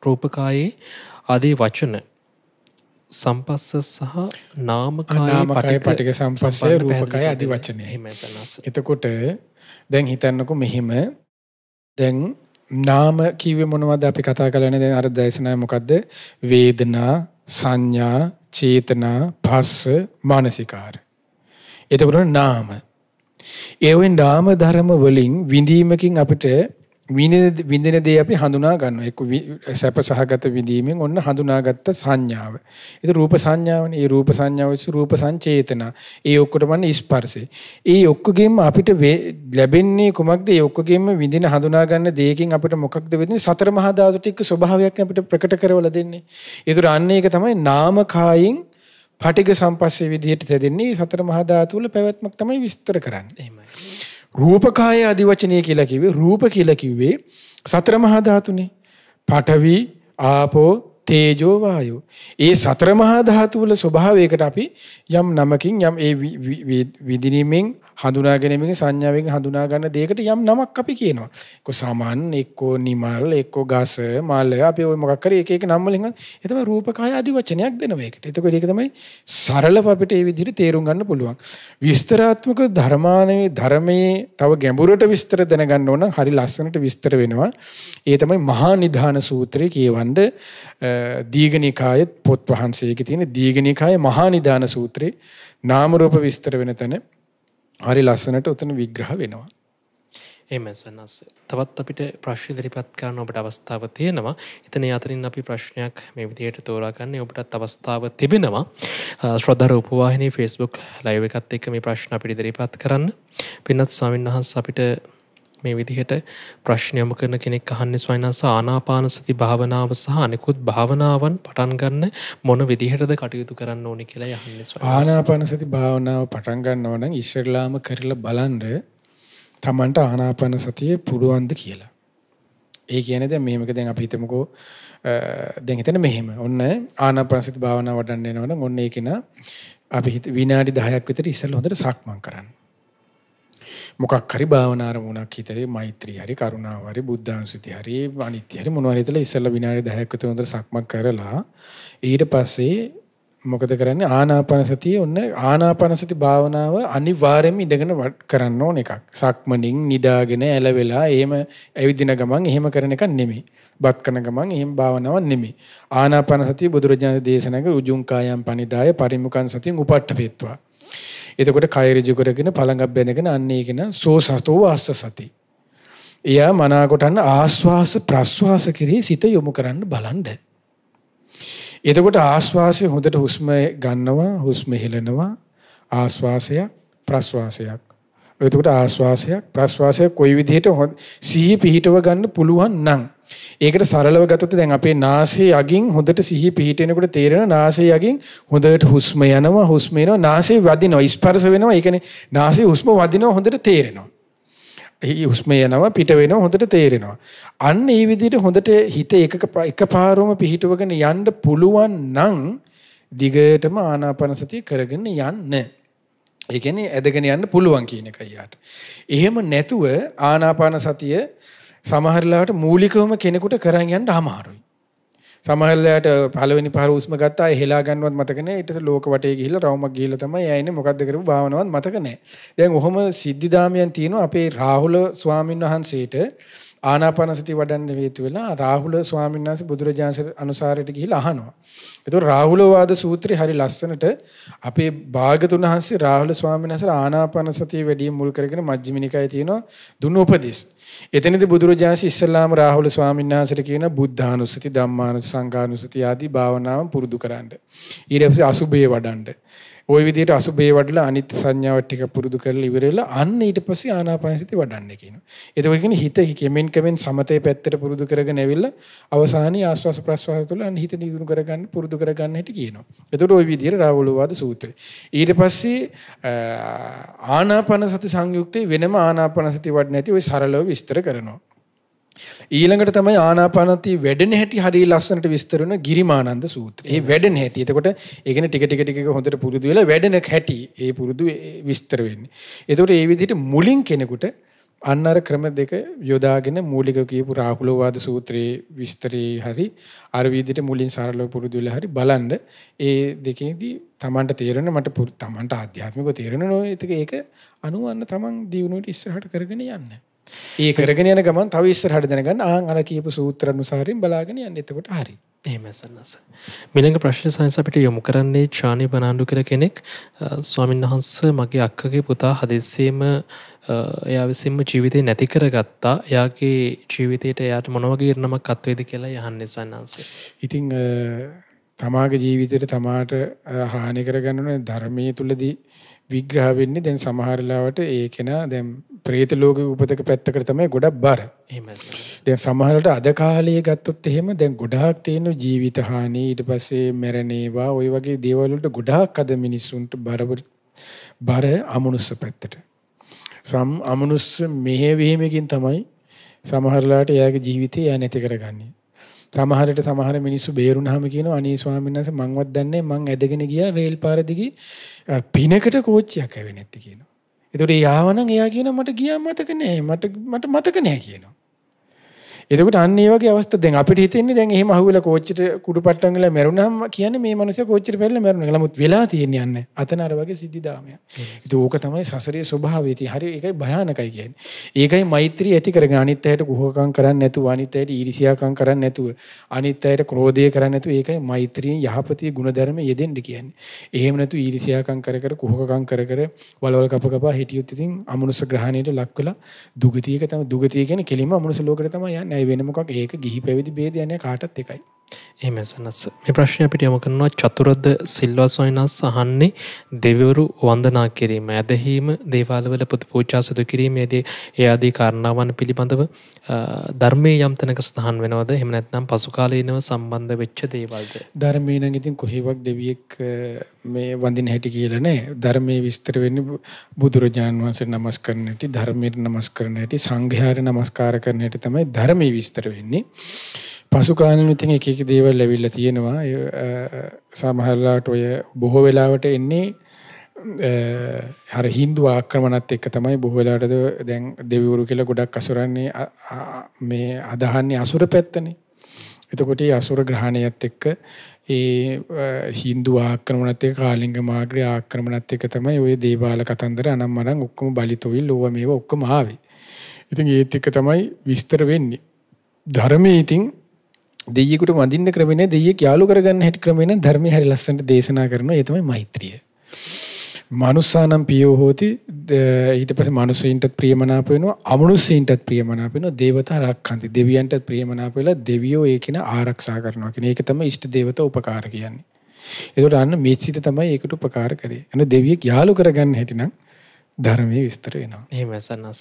Speaker 1: රූපකායේ ආදී වචන සම්පස්ස සහ නාමකාය
Speaker 2: පටික සම්පස්සේ රූපකාය ආදී වචනේ. එතකොට දැන් හිතන්නකෝ මෙහිම දැන් නාම කිව්වේ මොනවද අපි කතා කරලානේ. දැන් අර දේශනාවේ මොකද්ද? වේදනා, සංඥා, චේතනා, පස්ස, මානසිකාර. එතකොට නාම. ඒ වගේ නාම ධර්ම වලින් විඳීමකින් අපිට විඳින දේ අපි හඳුනා ගන්නවා. එක්ක සැප සහගත විඳීමෙන් ඔන්න හඳුනාගත්ත සංඥාව. ඒක රූප සංඥාවනේ. ඒ රූප සංඥාව රූප සංචේතන. ඒ ඔක්කොටම ස්පර්ශේ. ඒ ඔක්කොගෙම අපිට ලැබෙන්නේ කුමක්ද? ඒ ඔක්කොගෙම විඳින හඳුනා ගන්න දෙයකින් අපිට මොකක්ද වෙන්නේ? සතර මහා ධාතු ටික ස්වභාවයක් අපිට ප්‍රකට කරවලා දෙන්නේ. ඒතර අන්න ඒක තමයි නාම කායින් පටිඝ සම්පස්සේ විදිහට තැදෙන්නේ. සතර මහා ධාතු වල පැවැත්මක් තමයි විස්තර කරන්නේ. එහෙමයි. රූපකාය ආදි වචනය කියලා කිව්වේ රූප කියලා කිව්වේ සතර මහා ධාතුනේ. පඨවි, ආපෝ, තේජෝ, වායෝ. ඒ සතර මහා ධාතු වල ස්වභාවයකට අපි යම් නමකින් යම් ඒ විදිනීමෙන් හඳුනා ගැනීමෙන් සංඥාවෙන් හඳුනා ගන්න දෙයකට යම් නමක් අපි කියනවා. එක්ක සමන්, එක්ක නිමල්, එක්ක ගස, මල අපි ඔය මොකක් කරේ එක එක නම් වලින් ඒ තමයි රූපකාය ආදි වචනයක් දෙනවා ඒකට. එතකොට ඒක තමයි සරලව අපිට මේ විදිහට තේරුම් ගන්න පුළුවන්. විස්තරාත්මක ධර්මයේ තව ගැඹුරට විස්තර දැනගන්න ඕන නම් හරි ලස්සනට විස්තර වෙනවා. ඒ තමයි මහා නිධාන සූත්‍රය කියවන්න දීඝනිකාය පොත් වහන්සේගේ තියෙන දීඝනිකාය මහා නිධාන සූත්‍රේ නාම රූප විස්තර වෙන තැන හරි ලස්සනට උතන විග්‍රහ වෙනවා.
Speaker 1: එහෙමයි සන්නස්. තවත් අපිට ප්‍රශ්න ඉදිරිපත් කරන්න ඔබට අවස්ථාව තියෙනවා. එතන අතරින් අපි ප්‍රශ්නයක් මේ විදිහට තෝරාගන්නේ ඔබටත් අවස්ථාව තිබෙනවා. ශ්‍රද්ධා රූපවාහිනී Facebook live එකත් එක්ක මේ ප්‍රශ්න අපිට ඉදිරිපත් කරන්න. පින්වත් ස්වාමීන් වහන්සේ අපිට මේ විදිහට ප්‍රශ්න යොමු කරන කෙනෙක් අහන්නේ ස්වාමීන් වහන්සේ ආනාපාන සති භාවනාව සහ අනිකුත් භාවනාවන් පටන් ගන්න මොන විදිහටද කටයුතු කරන්න ඕනේ කියලා අහන්නේ ස්වාමීන් වහන්සේ.
Speaker 2: ආනාපාන සති භාවනාව පටන් ගන්නවා නම් ඉස්සෙල්ලාම කරලා බලන්න තමන්ට ආනාපාන සතිය පුළුවන්ද කියලා. ඒ කියන්නේ දැන් මෙහෙමක දැන් අපි හිතමුකෝ දැන් හිතන්න මෙහෙම. ඔන්න ආනාපාන සති භාවනාව වඩන්න යනවා නම් ඔන්න ඒක නා අපි විනාඩි 10ක් විතර ඉස්සෙල්ලා හොඳට සක්මන් කරන්න. මොකක් හරි භාවනා අරමුණක් හිතරේ මෛත්‍රී හරි කරුණාව හරි බුද්ධානුස්සතිය හරි අනිත්‍ය හරි මොනවා හරි හිතලා ඉස්සෙල්ලා විනාඩි 10ක් විතර හොඳට සක්මන් කරලා ඊට පස්සේ මොකද කරන්නේ ආනාපාන සතිය ඔන්න ආනාපාන සති භාවනාව අනිවාර්යයෙන්ම ඉඳගෙන කරන්න ඕන එකක්. සක්මනින් නිදාගෙන ඇලවෙලා එහෙම ඇවිදින ගමන් එහෙම කරන එකක් නෙමෙයි. බත් කන ගමන් එහෙම භාවනාවක් නෙමෙයි. ආනාපාන සතිය බුදුරජාණන් දේශනා කළ උජුං කායම් පනිදාය පරිමුඛං සතියෙන් උපට්ඨපේත්වා. එතකොට කය ඍජු කරගෙන පළඟක් බැඳගෙන අන්න ඒකන සෝ සතෝ වාස්ස සති. එයා මනාකොටන්න ආස්වාස ප්‍රස්වාස කෙරෙහි සිත යොමු කරන්න බලන්න. එතකොට ආස්වාසය හොඳට හුස්ම ගන්නවා හුස්ම හෙලනවා ආස්වාසයක් ප්‍රස්වාසයක්. එතකොට ආස්වාසයක් ප්‍රස්වාසයක් කොයි විදිහට සිහිය පිහිටව ගන්න පුළුවන් නම් ඒකට සරලව ගත්තොත් දැන් අපේ නාසයේ අගින් හොඳට සිහිය පිහිටෙනකොට තේරෙනවා නාසයේ අගින් හොඳට හුස්ම යනවා හුස්ම එනවා නාසයේ වදිනවා ස්පර්ශ වෙනවා ඒ කියන්නේ නාසයේ හුස්ම වදිනවා හොඳට තේරෙනවා. හුස්ම යනවා පිට වෙනවා හොඳට තේරෙනවා. අන්න ඒ විදිහට හොඳට හිත එකපාරම පිහිටවගෙන යන්න පුළුවන් නම් දිගටම ආනාපාන සතිය කරගෙන යන්න. ඒ කියන්නේ ඇදගෙන යන්න පුළුවන් කියන එකයි යාට. එහෙම නැතුව ආනාපාන සතිය සමහර ලාවට මූලිකවම කෙනෙකුට කරන් යන්න අමාරුයි. සමහර ලාවට පළවෙනි පහර හුස්ම ගත්තා ඒ හෙලා ගන්නවත් මතක නැහැ. ඊට පස්සේ ලෝක වටේ ගිහිල්ලා රවුමක් ගිහිල්ලා තමයි යන්නේ මොකද්ද කරපු භාවනාවක් මතක නැහැ. දැන් ඔහොම සිද්ධිදාමයන් තියෙනවා අපේ රාහුල ස්වාමීන් වහන්සේට ආනාපාන සතිය වඩන්න හේතු වෙලා රාහුල ස්වාමීන් වහන්සේ බුදුරජාණන් අනුසාරයට ගිහිල්ලා අහනවා. ඒතකොට රාහුල වාද සූත්‍රය හරි ලස්සනට අපේ භාගතුන් වහන්සේ රාහුල ස්වාමීන් වහන්සේ ආනාපාන සතිය වැඩි මුල් කරගෙන මජ්ක්‍ධිම නිකායේ තියෙනවා දුන්න උපදෙස්. එතනදී බුදුරජාණන් ඉස්සල්ලාම රාහුල ස්වාමීන් වහන්සේට කියන බුද්ධානුස්සති ධම්මානුස්සති සංඝානුස්සති ආදී භාවනාවන් පුරුදු කරන්න. ඊට පස්සේ අසුභය වඩන්න. ওই විදිහට අසුභේ වඩලා අනිත්‍ය සංඥාව ටික පුරුදු කරලා ඉවර වෙලා අන්න ඊට පස්සේ ආනාපාන සතිය වඩන්න කියනවා. ඒකෝ කියන්නේ හිත කෙමෙන් කෙමෙන් සමතේ පැත්තට පුරුදු කරගෙන ඇවිල්ලා අවසානයේ ආස්වාස ප්‍රස්වාස තුළ අන්න හිත දියුණු කරගන්න පුරුදු කරගන්න හැටි කියනවා. ඒතකොට ওই විදිහට රාහුලවාද සූත්‍රය. ඊට පස්සේ ආනාපාන සති සංයුක්තේ වෙනම ආනාපාන සතිය වඩ නැති ওই සරලව විස්තර කරනවා. ඊළඟට තමයි ආනාපානසතිය වැඩෙන හැටි හරිය ලස්සනට විස්තර වෙන ගිරිමානන්ද සූත්‍රය. ඒ වැඩෙන හැටි. එතකොට ඒ කියන්නේ ටික හොඳට පුරුදු වෙලා වැඩෙන හැටි ඒ පුරුදු විස්තර වෙන්නේ. එතකොට මේ විදිහට මුලින් කෙනෙකුට අන්න අර ක්‍රම දෙක යොදාගෙන මූලික කියපු රාහුලවාද සූත්‍රයේ විස්තරේ හරි අර විදිහට මුලින් සරලව පුරුදු වෙලා හරි බලන්න ඒ දෙකේදී Tamanට තේරෙන මට Tamanට ආධ්‍යාත්මිකව තේරෙනවා ඒක අනුවන්න Taman දියුණුවට ඉස්සරහට කරගෙන යන්න. ඒ කරගෙන යන ගමන් තව ඉස්සරහට දැනගන්න අර කියපු සූත්‍ර අනුසාරයෙන් බලාගෙන යන්න. එතකොට හරි.
Speaker 1: එහෙමයි සන්නස. මිළඟ ප්‍රශ්න සයන්ස් අපිට යොමු කරන්නේ චානි බනාණ්ඩු කියලා කෙනෙක්. ස්වාමීන් වහන්සේ මගේ අක්කගේ පුතා හදිස්සියෙම එයා විසින්ම ජීවිතේ නැති කරගත්තා. එයාගේ ජීවිතේට එයාට මොන වගේ ඉරණමක් අත් වේද කියලා යහන්නේ සයන්ස්.
Speaker 2: ඉතින් තමාගේ ජීවිතේට තමාට හානි කරගන්න ඕනේ ධර්මයේ තුලදී විග්‍රහ වෙන්නේ. දැන් සමහර ලාවට ඒ කෙනා දැන් ප්‍රේත ලෝකේ උපතක පැත්තකට තමයි ගොඩක් බර.
Speaker 1: එහෙමයි.
Speaker 2: දැන් සමහරවිට අද කාලයේ ගත්තොත් එහෙම දැන් ගොඩාක් තියෙන ජීවිත හානි ඊට පස්සේ මැරණේවා ওই වගේ දේවල් වලට ගොඩාක් අද මිනිස්සුන්ට බර අමනුස්ස පැත්තට. අමනුස්ස මෙහෙවීමකින් තමයි සමහරලාට එයාගේ ජීවිතය එයා නැති කරගන්නේ. සමහර මිනිස්සු බේරුණාම කියනවා අනේ ස්වාමීන් වහන්සේ මංවත් දන්නේ මං ඇදගෙන ගියා රේල් පාර දිගේ පිනකට කෝච්චියක් ඇවේ නැති කියනවා. ඒතකොට යාවනම් එයා කියනවා මට ගියා මතක නෑ මට මතක නෑ කියනවා. එතකොට අන්න ඒ වගේ අවස්ථා දැන් අපිට හිතෙන්නේ දැන් එහෙම අහුවෙලා කෝච්චියට කුඩු පට්ටම් වෙලා මැරුණාම කියන්නේ මේ මනුස්සයා කෝච්චියට පැනලා මැරුණා. නමුත් වෙලා තියෙන්නේ යන්නේ අතන අර වගේ සිද්ධිදාමයක්. ඒක ඕක තමයි සසරේ ස්වභාවය. ඉතින් හරි ඒකයි භයානකයි කියන්නේ. ඒකයි මෛත්‍රිය ඇති කරගෙන අනිත් අයට කුහකම් කරන්නේ නැතුව අනිත් අයට ඊර්ෂ්‍යාකම් කරන්නේ නැතුව අනිත් අයට ක්‍රෝධය කරන්නේ නැතුව ඒකයි මෛත්‍රියෙන් යහපතේ ගුණධර්ම යෙදෙන්න කියන්නේ. එහෙම නැතු ඊර්ෂ්‍යාකම් කර කුහකම් කර වලවල් කප හිටියොත් ඉතින් අමනුෂ්‍ය ග්‍රහණයට ලක් වෙලා දුගතියක තමයි දුගතිය කියන්නේ කෙලින්ම අමනුෂ්‍ය ලෝකෙට තමයි යන්නේ. වෙන මොකක් ඒක ගිහි පැවිදි ભેදය නැහැ කාටත් එකයි.
Speaker 1: එහෙමයි සනස්. මේ ප්‍රශ්නේ අපිට යොමු කරනවා චතුරද්ද සිල්වා සොයනස් අහන්නේ දෙවිවරු වන්දනා කිරීම, ඇදහිීම, දේවාලවල පුද පූජා සිදු කිරීමේදී ඒ ආදී කාරණාවන් පිළිබඳව ධර්මයේ යම් තැනක සඳහන් වෙනවද? එහෙම නැත්නම් පසු කාලීනව සම්බන්ධ වෙච්ච දේවල්ද?
Speaker 2: ධර්මයේ නම් ඉතින් කොහේවත් දෙවියෙක් මේ වඳින හැටි කියලා නෑ. ධර්මයේ විස්තර වෙන්නේ බුදුරජාණන් වහන්සේ නමස්කාර කරන හැටි, ධර්මයට නමස්කාර කරන හැටි, සංඝයාට නමස්කාර කරන හැටි තමයි ධර්මයේ විස්තර වෙන්නේ. පසු කාලෙම ඉතින් එක දේවල් ලැබිලා තියෙනවා. සමහරලාට ඔය බොහෝ වෙලාවට එන්නේ අර හින්දු ආක්‍රමණත් එක්ක තමයි බොහෝ වෙලාවට දැන් දෙවිවරු කියලා ගොඩක් අසුරන්නේ මේ අදහන්නේ අසුර පැත්තනේ. එතකොට මේ අසුර ග්‍රහණයත් එක්ක ඒ හින්දු ආක්‍රමණත් එක්ක කාලිංග මාග්‍රේ ආක්‍රමණත් එක්ක තමයි ওই දේවාල කතන්දර අනම්මනම් ඔක්කොම බලිතොවිල් ඕවා මේවා ඔක්කොම ආවේ. ඉතින් ඒත් එක්ක තමයි විස්තර වෙන්නේ. ධර්මයේ ඉතින් දෙයියෙකුට වඳින්න ක්‍රමේ නෑ, දෙයියෙක් යාළු කරගන්න හැටි ක්‍රමේ නෑ. ධර්මයේ හරි ලස්සනට දේශනා කරනවා. ඒ තමයි මෛත්‍රිය. මනුස්සානම් පියෝ හෝති. ඊට පස්සේ මනුස්සයින්ටත් ප්‍රියමනාප වෙනවා, අමනුස්සයින්ටත් ප්‍රියමනාප වෙනවා. දේවතා රක්ඛන්ති. දෙවියන්ටත් ප්‍රියමනාප වෙලා දෙවියෝ ඒකින ආරක්ෂා කරනවා කියන එක තමයි ඉෂ්ට දේවතා උපකාර කියන්නේ. ඒකට අන්න මේසිත තමයි ඒකට උපකාර කරේ. එන දෙවියෙක් යාළු කරගන්න හැටි නම් ධර්මයේ විස්තර වෙනවා.
Speaker 1: එහෙමයි සන්නස්.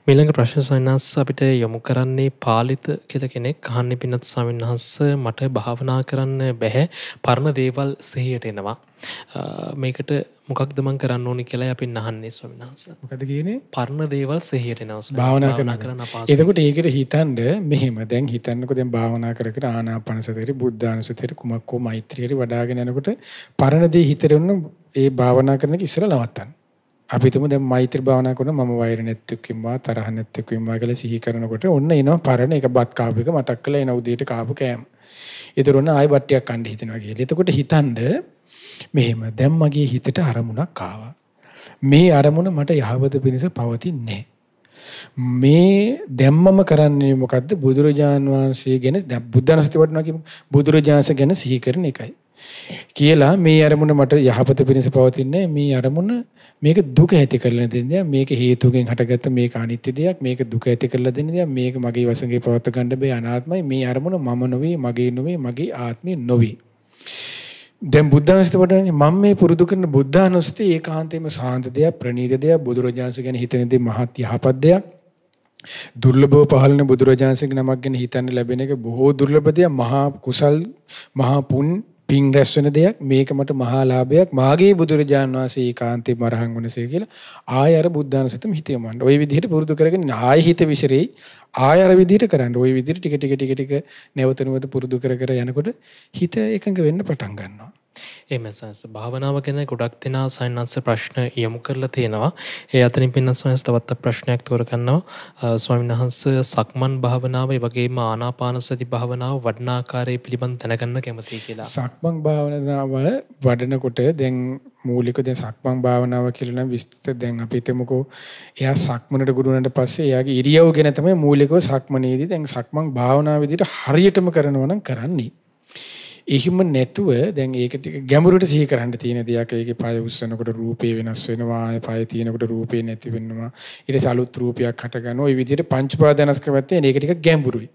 Speaker 1: ඊළඟ ප්‍රශ්න සන්නස් අපිට යොමු කරන්නේ පාලිත කියලා කෙනෙක් අහන්නේ පින්නත් ස්වාමීන් වහන්සේ මට භාවනා කරන්න බැහැ. පරණ දේවල් සිහියට එනවා. මේකට මොකක්ද මම කරන්න ඕනි කියලා අපි අහන්නේ ස්වාමීන් වහන්සේ.
Speaker 2: මොකද කියන්නේ?
Speaker 1: පරණ දේවල් සිහියට එනවා.
Speaker 2: භාවනා කරන්න අපහසුයි. එතකොට ඒකට හිතන්න මෙහෙම දැන් හිතන්නකෝ දැන් භාවනා කර කර ආනාපානසතිය, බුද්ධානුසතිය, කුමක්කෝ මෛත්‍රියට වඩාගෙන යනකොට පරණ දේ හිතේ වුණ ඒ භාවනා කරන එක ඉස්සර නවත්තන්න. අපි තුමු දැන් මෛත්‍රී භාවනා කරන මම වෛර නැත්තුකින්වා තරහ නැත්තුකින්වා කියලා සිහි කරනකොට ඔන්න එනවා පරණ එක බත් කාපු එක මතක් කරලා එන උදේට කාපු කෑම. ඒතර ඔන්න ආයෙ බට්ටියක් කන්න හිතෙනවා කියලා. එතකොට හිතනද මෙහෙම දැන් මගේ හිතට අරමුණක් ආවා. මේ අරමුණ මට යහපත පිණිස පවතින්නේ මේ දැම්මම කරන්නේ මොකද්ද? බුදුරජාන් වහන්සේ ගැන දැන් බුද්ධානුස්සතිය වඩනවා කියමු. බුදුරජාණන් ගැන සිහි කරන එකයි. කියලා මේ අරමුණ මට යහපත පිණිස පවතින්නේ මේ අරමුණ මේක දුක ඇති කරලා දෙන දෙයක් මේක හේතුකින් හටගත්ත මේක අනිත්‍ය දෙයක් මේක දුක ඇති කරලා දෙන දෙයක් මේක මගේ වශයෙන් පවත්ව ගන්න බෑ අනාත්මයි මේ අරමුණ මම නොවේ මගේ නොවේ මගේ ආත්මය නොවේ. දැන් බුද්ධානුස්සතිය වඩන්නේ මම මේ පුරුදු කරන බුද්ධානුස්සතිය ඒකාන්තයෙන්ම සාන්ත දෙයක් ප්‍රණීත දෙයක් බුදුරජාණන් ගැන හිතන මහත් යහපත් දෙයක් දුර්ලභව පහළන බුදුරජාණන්ගේ නමක් ගැන හිතන්න ලැබෙන එක බොහෝ දුර්ලභ දෙයක් මහා කුසල් මහා පුණ්‍ය පින් රැස් වෙන දෙයක් මේක මට මහා ලාභයක් මාගේ බුදුරජාණන් වහන්සේ ඒකාන්තයෙන්ම අරහන් වුණසේ කියලා ආය අර බුද්ධානුස්සතියම හිතේ මන්න. ওই විදිහට පුරුදු කරගෙන ආය හිත විසිරෙයි ආය අර විදිහට කරන්න. ওই විදිහට ටික නැවත පුරුදු කර යනකොට හිත එකඟ වෙන්න පටන් ගන්නවා.
Speaker 1: එහෙම සයන්ස් භාවනාව ගැන ගොඩක් දෙනා සයන්ස් ප්‍රශ්න යොමු කරලා තියෙනවා. ඒ අතරින් පින්න සයන්ස් තවත් ප්‍රශ්නයක් තෝරගන්නවා. ස්වාමීන් වහන්සේ සක්මන් භාවනාව ඒ වගේම ආනාපානසති භාවනාව වඩන ආකාරය පිළිබඳ දැනගන්න කැමතියි කියලා.
Speaker 2: සක්මන් භාවනාව වඩනකොට දැන් මූලික දැන් සක්මන් භාවනාව කියලා නම් විස්තර දැන් අපි හිතමුකෝ එයා සක්මනට ගුරු වුණාට පස්සේ එයාගේ ඉරියව් ගැන තමයි මූලිකව සක්මනේදී දැන් සක්මන් භාවනාව විදිහට හරියටම කරනවා නම් කරන්නේ. එහෙම නැතුව දැන් ඒක ටික ගැඹුරට සිහි කරන්න තියෙන දෙයක්. ඒකේ පය උස්සනකොට රූපේ වෙනස් වෙනවා. ආයේ පය තියෙනකොට රූපේ නැති වෙනවා. ඊට පස්සේ අලුත් රූපයක් හට ගන්නවා. ওই විදිහට පංච උපාදානස්කම් පැත්තේ මේක ටික ගැඹුරුයි.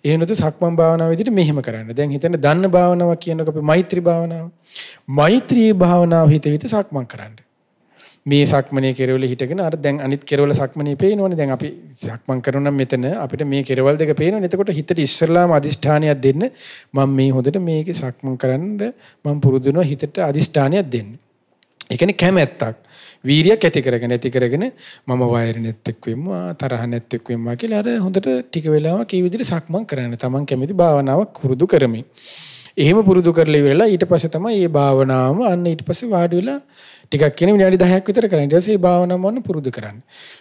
Speaker 2: ඒ වෙනතු සක්මන් භාවනාව විදිහට මෙහෙම කරන්න. දැන් හිතන්න දන්න භාවනාවක් කියනකොට අපි මෛත්‍රී භාවනාව. මෛත්‍රී භාවනාව හිත සක්මන් කරන්න. මේ සක්මනේ කෙරවල හිටගෙන අර දැන් අනිත් කෙරවල සක්මනේ පේනවනේ. දැන් අපි සක්මන් කරනවා නම් මෙතන අපිට මේ කෙරවල් දෙක පේනවනේ. එතකොට හිතට ඉස්සරලාම අදිෂ්ඨානයක් දෙන්න. මම මේ හොඳට මේකේ සක්මන් කරන්න මම පුරුදු වෙනවා හිතට අදිෂ්ඨානයක් දෙන්න. ඒ කියන්නේ කැමැත්තක්. වීරියක් ඇති කරගෙන මම වෛර නැත්තෙක් වෙම්වා තරහ නැත්තෙක් වෙම්වා කියලා අර හොඳට ටික වෙලාවක් මේ විදිහට සක්මන් කරන්න. Taman කැමති භාවනාවක් පුරුදු කරමින්. එහෙම පුරුදු කරලා ඉවරලා ඊට පස්සේ තමයි මේ භාවනාවම අන්න ඊට පස්සේ වාඩි වෙලා ටිකක් කියන විනාඩි 10ක් විතර කරන්න. ඊට පස්සේ මේ භාවනාවම ඔන්න පුරුදු කරන්න.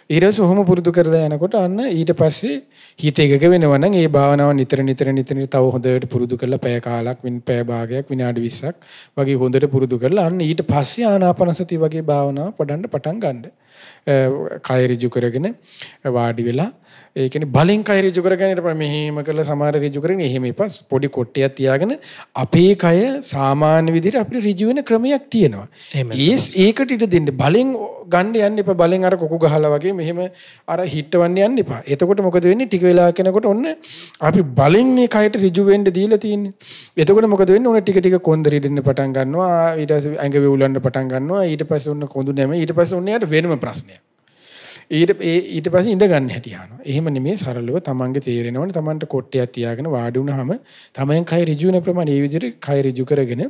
Speaker 2: ඊට පස්සේ ඔහොම පුරුදු කරලා යනකොට අන්න ඊට පස්සේ හිත එකක වෙනවා නම් මේ භාවනාව නිතර තව හොඳට පුරුදු කරලා පැය කාලක් පැය භාගයක් විනාඩි 20ක් වගේ හොඳට පුරුදු කරලා අන්න ඊට පස්සේ ආනාපානසති වගේ භාවනාව පඩන්න පටන් ගන්න. කය ඍජු කරගෙන වාඩි වෙලා ඒ කියන්නේ බලෙන් කය ඍජු කරගෙන ඊට පස්සේ මෙහෙම කරලා සමහර ඍජු කරගෙන එහෙම එපස් පොඩි කොට්ටියක් තියාගෙන අපේ කය සාමාන්‍ය විදිහට අපිට ඍජු වෙන ක්‍රමයක් තියෙනවා. ඒකට ඉඩ දෙන්න බලෙන් ගන්න යන්න එපා. බලෙන් අර කොකු ගහලා වගේ මෙහෙම අර හිටවන්න යන්න එපා. එතකොට මොකද වෙන්නේ? ටික වෙලාවක් යනකොට ඔන්න අපි බලෙන් මේ කයට ඍජු වෙන්න දීලා තියෙන්නේ. එතකොට මොකද වෙන්නේ? ඔන්න ටික ටික කොන්ද රිදෙන්න පටන් ගන්නවා. ඊට පස්සේ ඇඟ වෙවුලන්න පටන් ගන්නවා. ඊට පස්සේ ඔන්න කොඳු නැමෙයි. ඊට පස්සේ ඔන්න යාට වෙනම ප්‍රශ්නයක්. ඊට පස්සේ ඉඳ ගන්න හැටි අහනවා. එහෙම නෙමෙයි සරලව තමන්ගේ තේරෙනවනේ තමන්ට කොට්ටයක් තියාගෙන වාඩි වුණාම තමෙන් කය ඍජු වෙන ප්‍රමාණය ඒ විදිහට කය ඍජු කරගෙන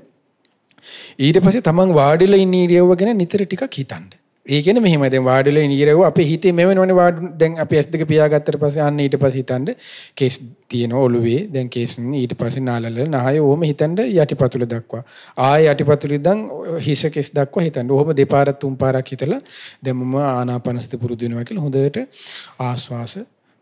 Speaker 2: ඊට පස්සේ තමන් වාඩිලා ඉන්න ඉරියව්ව ගැන නිතර ටිකක් හිතන්න. ඒ කියන්නේ මෙහෙමයි දැන් වාඩිලා ඉන්න ඉරියව්ව අපේ හිතේ මෙවෙනවනේ දැන් අපි S2 පියාගත්තට පස්සේ අන්න ඊට පස්සේ හිතන්න කේස් තියෙනවා ඔළුවේ දැන් කේස් ඊට පස්සේ නාලල නහය ඕම හිතන්න යටිපතුල දක්වා ආය යටිපතුල ඉඳන් හිස කේස් දක්වා හිතන්න. ඕම දෙපාරක් තුන් පාරක් හිතලා දැන් මම ආනාපානසති පුරුදු වෙනවා කියලා හොඳට ආස්වාස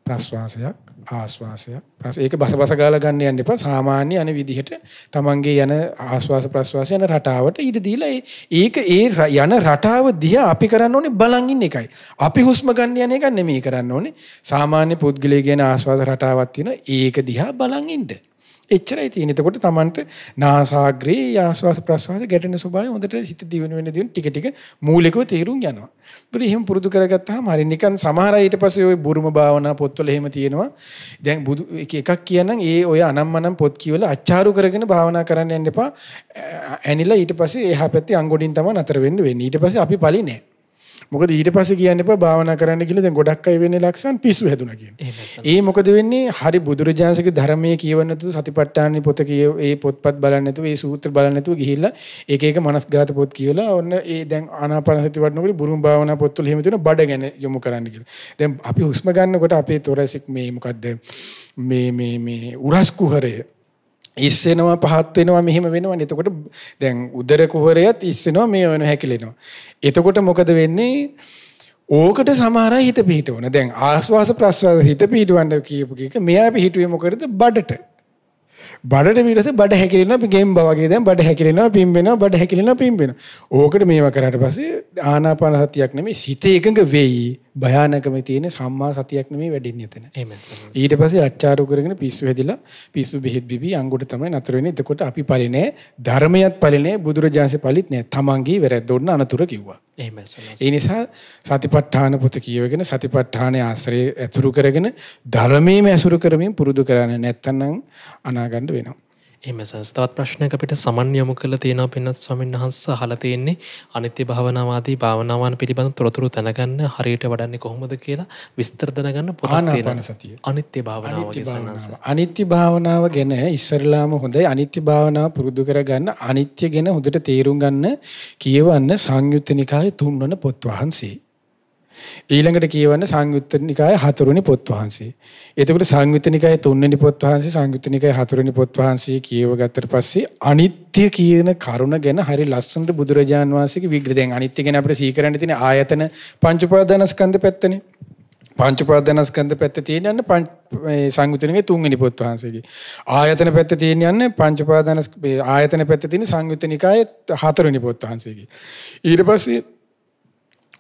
Speaker 2: ප්‍රස්වාසයක් ආස්වාසයක් ඒක බසබස ගාලා ගන්න යන්න එපා. සාමාන්‍ය අන විදිහට තමන්ගේ යන ආස්වාස ප්‍රස්වාස යන රටාවට ඊට දීලා ඒක යන රටාව දිහා අපි කරන්න ඕනේ බලන් ඉන්න එකයි. අපි හුස්ම ගන්න යන එක නෙමෙයි කරන්න ඕනේ. සාමාන්‍ය පුද්ගලයෙක් ගැන ආස්වාස රටාවක් තියෙනවා. ඒක දිහා බලන් ඉන්න. එච්චරයි තියෙන්නේ. එතකොට තමන්ට නාසාග්‍රේ ආස්වාස ප්‍රස්වාස ගැටෙන ස්වභාවය හොඳට සිත දියුණු වෙන ටික ටික මූලිකව තේරුම් යනවා. ඒත් එහෙම පුරුදු කරගත්තාම හරිය නිකන් සමහර අය ඊට පස්සේ ওই බුරුම භාවනා පොත්වල එහෙම තියෙනවා. දැන් බුදු එකක් කියනනම් ඒ ඔය අනම්මනම් පොත් කියවල අච්චාරු කරගෙන භාවනා කරන්න යන්න එපා. ඇනිලා ඊට පස්සේ එහා පැත්තේ අංගොඩින් තමයි නතර වෙන්න වෙන්නේ. ඊට පස්සේ අපි පලි නෑ. මොකද ඊට පස්සේ කියන්න එපා භාවනා කරන්න කියලා දැන් ගොඩක් අය වෙන්නේ ලක්ෂණ පිස්සු හැදුනා කියන. ඒ මොකද වෙන්නේ? හරි බුදුරජාණන්සේගේ ධර්මයේ කියවන්න නැතුව සතිපට්ඨාන පොත ඒ පොත්පත් බලන්න නැතුව ඒ සූත්‍ර බලන්න නැතුව ගිහිල්ලා එක එක මනස්ගත පොත් කියවලා ඔන්න ඒ දැන් ආනාපානසති වඩනකොට බුරුම් භාවනා පොත්වල එහෙම තියෙන බඩ ගැන යොමු කරන්න කියලා. දැන් අපි හුස්ම ගන්නකොට අපේ තොරැසික් මේ මොකද්ද මේ උරස් කුහරය ඉස්සෙනවා පහත් වෙනවා මෙහෙම වෙනවනේ. එතකොට දැන් උදර කුහරයත් ඉස්සෙනවා මේ වෙන හැකිලෙනවා. එතකොට මොකද වෙන්නේ? ඕකට සමහර අය හිත පිහිටවන. දැන් ආස්වාස ප්‍රස්වාස හිත පිහිටවන්න කියපු එක මෙයා පිහිටුවේ මොකටද? බඩට. බඩට පිටසේ බඩ හැකිලෙනවා අපි ගෙම්බ වගේ දැන් බඩ හැකිලෙනවා පිම්බෙනවා බඩ හැකිලෙනවා පිම්බෙනවා. ඕකට මේවා කරාට පස්සේ ආනාපාන සතියක් නෙමෙයි සිත එකඟ වෙයි. භයානකම තියෙන සම්මා සතියක් නෙමෙයි වැඩින්නේ එතන. ඊට පස්සේ අච්චාරු කරගෙන පිස්සු හැදිලා පිස්සු බෙහෙත් බිබි අඟුට තමයි නතර වෙන්නේ. එතකොට අපි පලි නෑ ධර්මයක් පලි නෑ බුදුරජාණන්සේ පලිත් නෑ. තමන්ගේ වැරද්ද උන්න අනතුර කිව්වා. ඒ නිසා සතිපට්ඨාන පොත කියවගෙන සතිපට්ඨානයේ ආශ්‍රය ඇතුළු කරගෙන ධර්මයේම ඇසුරු කරමින් පුරුදු කරන්නේ නැත්නම් අනාගන්න වෙනවා.
Speaker 1: එහෙම සස් තවත් ප්‍රශ්නයක් අපිට සමන් යොමු කරලා තියෙනවා පින්වත් ස්වාමීන් වහන්සේ අහලා තියෙන්නේ අනිත්‍ය භාවනාවාදී භාවනාවන් පිළිබඳ තොරතුරු දැනගන්න හරියට වඩන්නේ කොහොමද කියලා විස්තර දැනගන්න පොතක් තියෙනවා. අනිත්‍ය භාවනාව වගේ
Speaker 2: අනිත්‍ය භාවනාව ගැන ඉස්සරලාම හොඳයි අනිත්‍ය භාවනාව පුරුදු කරගන්න අනිත්‍ය ගැන හොඳට තේරුම් ගන්න කියවන්න සංයුත්ත නිකායේ 3 වන පොත් වහන්සේ. ඊළඟට කියවන්න සංයුත්ත නිකායේ 4 වෙනි පොත් වහන්සේ. එතකොට සංයුත්ත නිකායේ 3 වෙනි පොත් වහන්සේ සංයුත්ත නිකායේ 4 වෙනි පොත් වහන්සේ කියව ගත්තට පස්සේ අනිත්‍ය කියන කරුණ ගැන හරි ලස්සනට බුදුරජාන් වහන්සේගේ විග්‍රහය. දැන් අනිත්‍ය ගැන අපිට සීකරන්න තියෙන ආයතන පංච උපාදානස්කන්ධ පැත්තනේ. පංච උපාදානස්කන්ධ පැත්ත තියෙන යන සංයුත්ත නිකායේ 3 වෙනි පොත් වහන්සේගේ. ආයතන පැත්ත තියෙන යන්නේ පංච උපාදානස්කන්ධ ආයතන පැත්ත තියෙන සංයුත්ත නිකායේ 4 වෙනි පොත් වහන්සේගේ. ඊට පස්සේ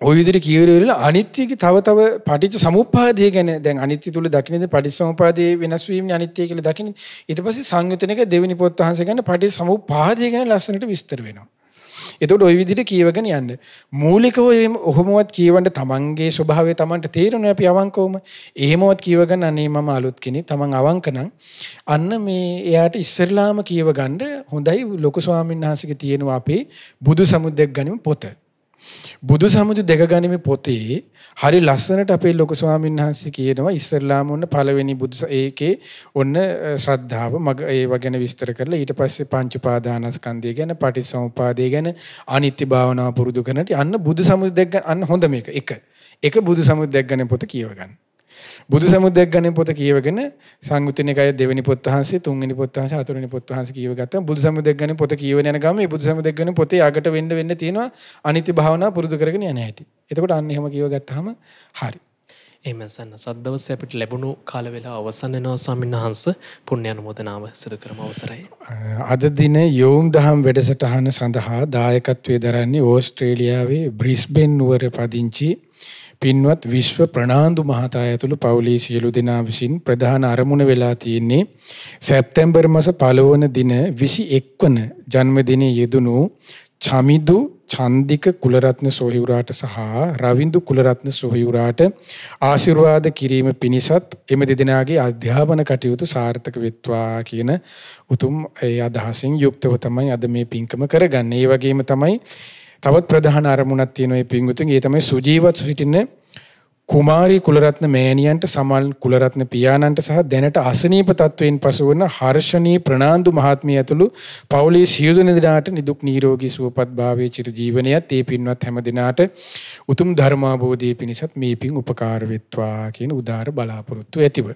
Speaker 2: ඔය විදිහට කියවිලා අනිත්‍යයේ තව පටිච්ච සමුප්පාදය ගැන දැන් අනිත්‍ය තුල දකින්නේ පටිච්ච සමුප්පාදයේ වෙනස් වීමනේ අනිත්‍ය කියලා දකින්නේ. ඊට පස්සේ සංයුතනික දෙවෙනි පොත් වහන්සේ ගැන පටිච්ච සමුප්පාදය ගැන ලස්සනට විස්තර වෙනවා. එතකොට ওই විදිහට කියවගෙන යන්න. මූලිකව ඔහොමවත් කියවන්න තමන්ගේ ස්වභාවය තමන්ට තේරෙනවා අපි අවංකවම. එහෙමවත් කියවගන්න අනේ මම අලුත් කෙනෙක් තමන් අවංක නම් අන්න මේ එයාට ඉස්සරලාම කියවගන්න හොඳයි ලොකු ස්වාමීන් වහන්සේගේ තියෙනවා අපේ බුදු සමුද්දෙක් ගනිමු පොත. බුදු සමුදු දෙක ගනිමේ පොතේ හරි ලස්සනට අපේ ලොකු ස්වාමීන් වහන්සේ කියනවා ඉස්සරලාම ඔන්න පළවෙනි බුදු ඒකේ ඔන්න ශ්‍රද්ධාව මග ඒව ගැන විස්තර කරලා ඊට පස්සේ පංච උපාදානස්කන්ධය ගැන පටිච්චසමුපාදය ගැන අනිත්‍ය භාවනාව පුරුදු කරනට අන්න බුදු සමුදු දෙක අන්න හොඳ මේක එක බුදු සමුදු දෙක ගැන පොත කියව ගන්න. බුදු සමුද්දයක් ගන්න පොත කියවගෙන සංයුත්තිනිකය දෙවෙනි පොත් වහන්සේ තුන්වෙනි පොත් වහන්සේ හතරවෙනි පොත් වහන්සේ කියව ගත්තාම බුදු සමුද්දයක් ගන්න පොත කියවන යන ගාම මේ බුදු සමුද්දයක් ගන්න පොතේ අගට වෙන්න තියෙනවා අනිත්‍ය භාවනාව පුරුදු කරගෙන යන හැටි. එතකොට අන්න එහෙම කියව ගත්තාම හරි.
Speaker 1: එහෙම සද්දවසේ අපිට ලැබුණු කාල වේලාව අවසන් වෙනවා ස්වාමීන් වහන්සේ පුණ්‍ය අනුමෝදනාව සිදු කරමු අවසරයි.
Speaker 2: අද දින යෝම් දහම් වැඩසටහන සඳහා දායකත්වයේ දරන්නේ ඕස්ට්‍රේලියාවේ බ්‍රිස්බේන් නුවර පදිංචි පින්වත් විශ්ව ප්‍රනාන්දු මහතා ඇතුළු පවුලේ සියලු දෙනා විසින් ප්‍රධාන අරමුණ වෙලා තියෙන්නේ සැප්තැම්බර් මාස 1 වන දින 21 වන ජන්මදිනයේ යෙදුණු චමිදු චන්දික කුලරත්න සොහිවුරාට සහ රවින්දු කුලරත්න සොහිවුරාට ආශිර්වාද කිරීම පිණිසත් එම දෙදෙනාගේ අධ්‍යාපන කටයුතු සාර්ථක වෙත්වා කියන උතුම් ඒ අදහසින් යුක්තව තමයි අද මේ පින්කම කරගන්නේ. ඒ වගේම තමයි තවත් ප්‍රධාන අරමුණක් තියෙන මේ පින්වතුන් ඒ තමයි සුජීවත් සිටින කුමාරී කුලරත්න මෑණියන්ට සමල් කුලරත්න පියාණන්ට සහ දැනට අසනීප තත්වයෙන් පසුවන හර්ෂණී ප්‍රනාන්දු මහත්මිය ඇතුළු පවුලේ සියලු දෙනාට නිදුක් නිරෝගී සුවපත් භාවයේ චිර ජීවනයත් ඒ පින්වත් හැම දිනාට උතුම් ධර්මාභෝධයේ පිණිසත් මේ පින් උපකාර වෙත්වා කියන උදාර බලාපොරොත්තු ඇතිව.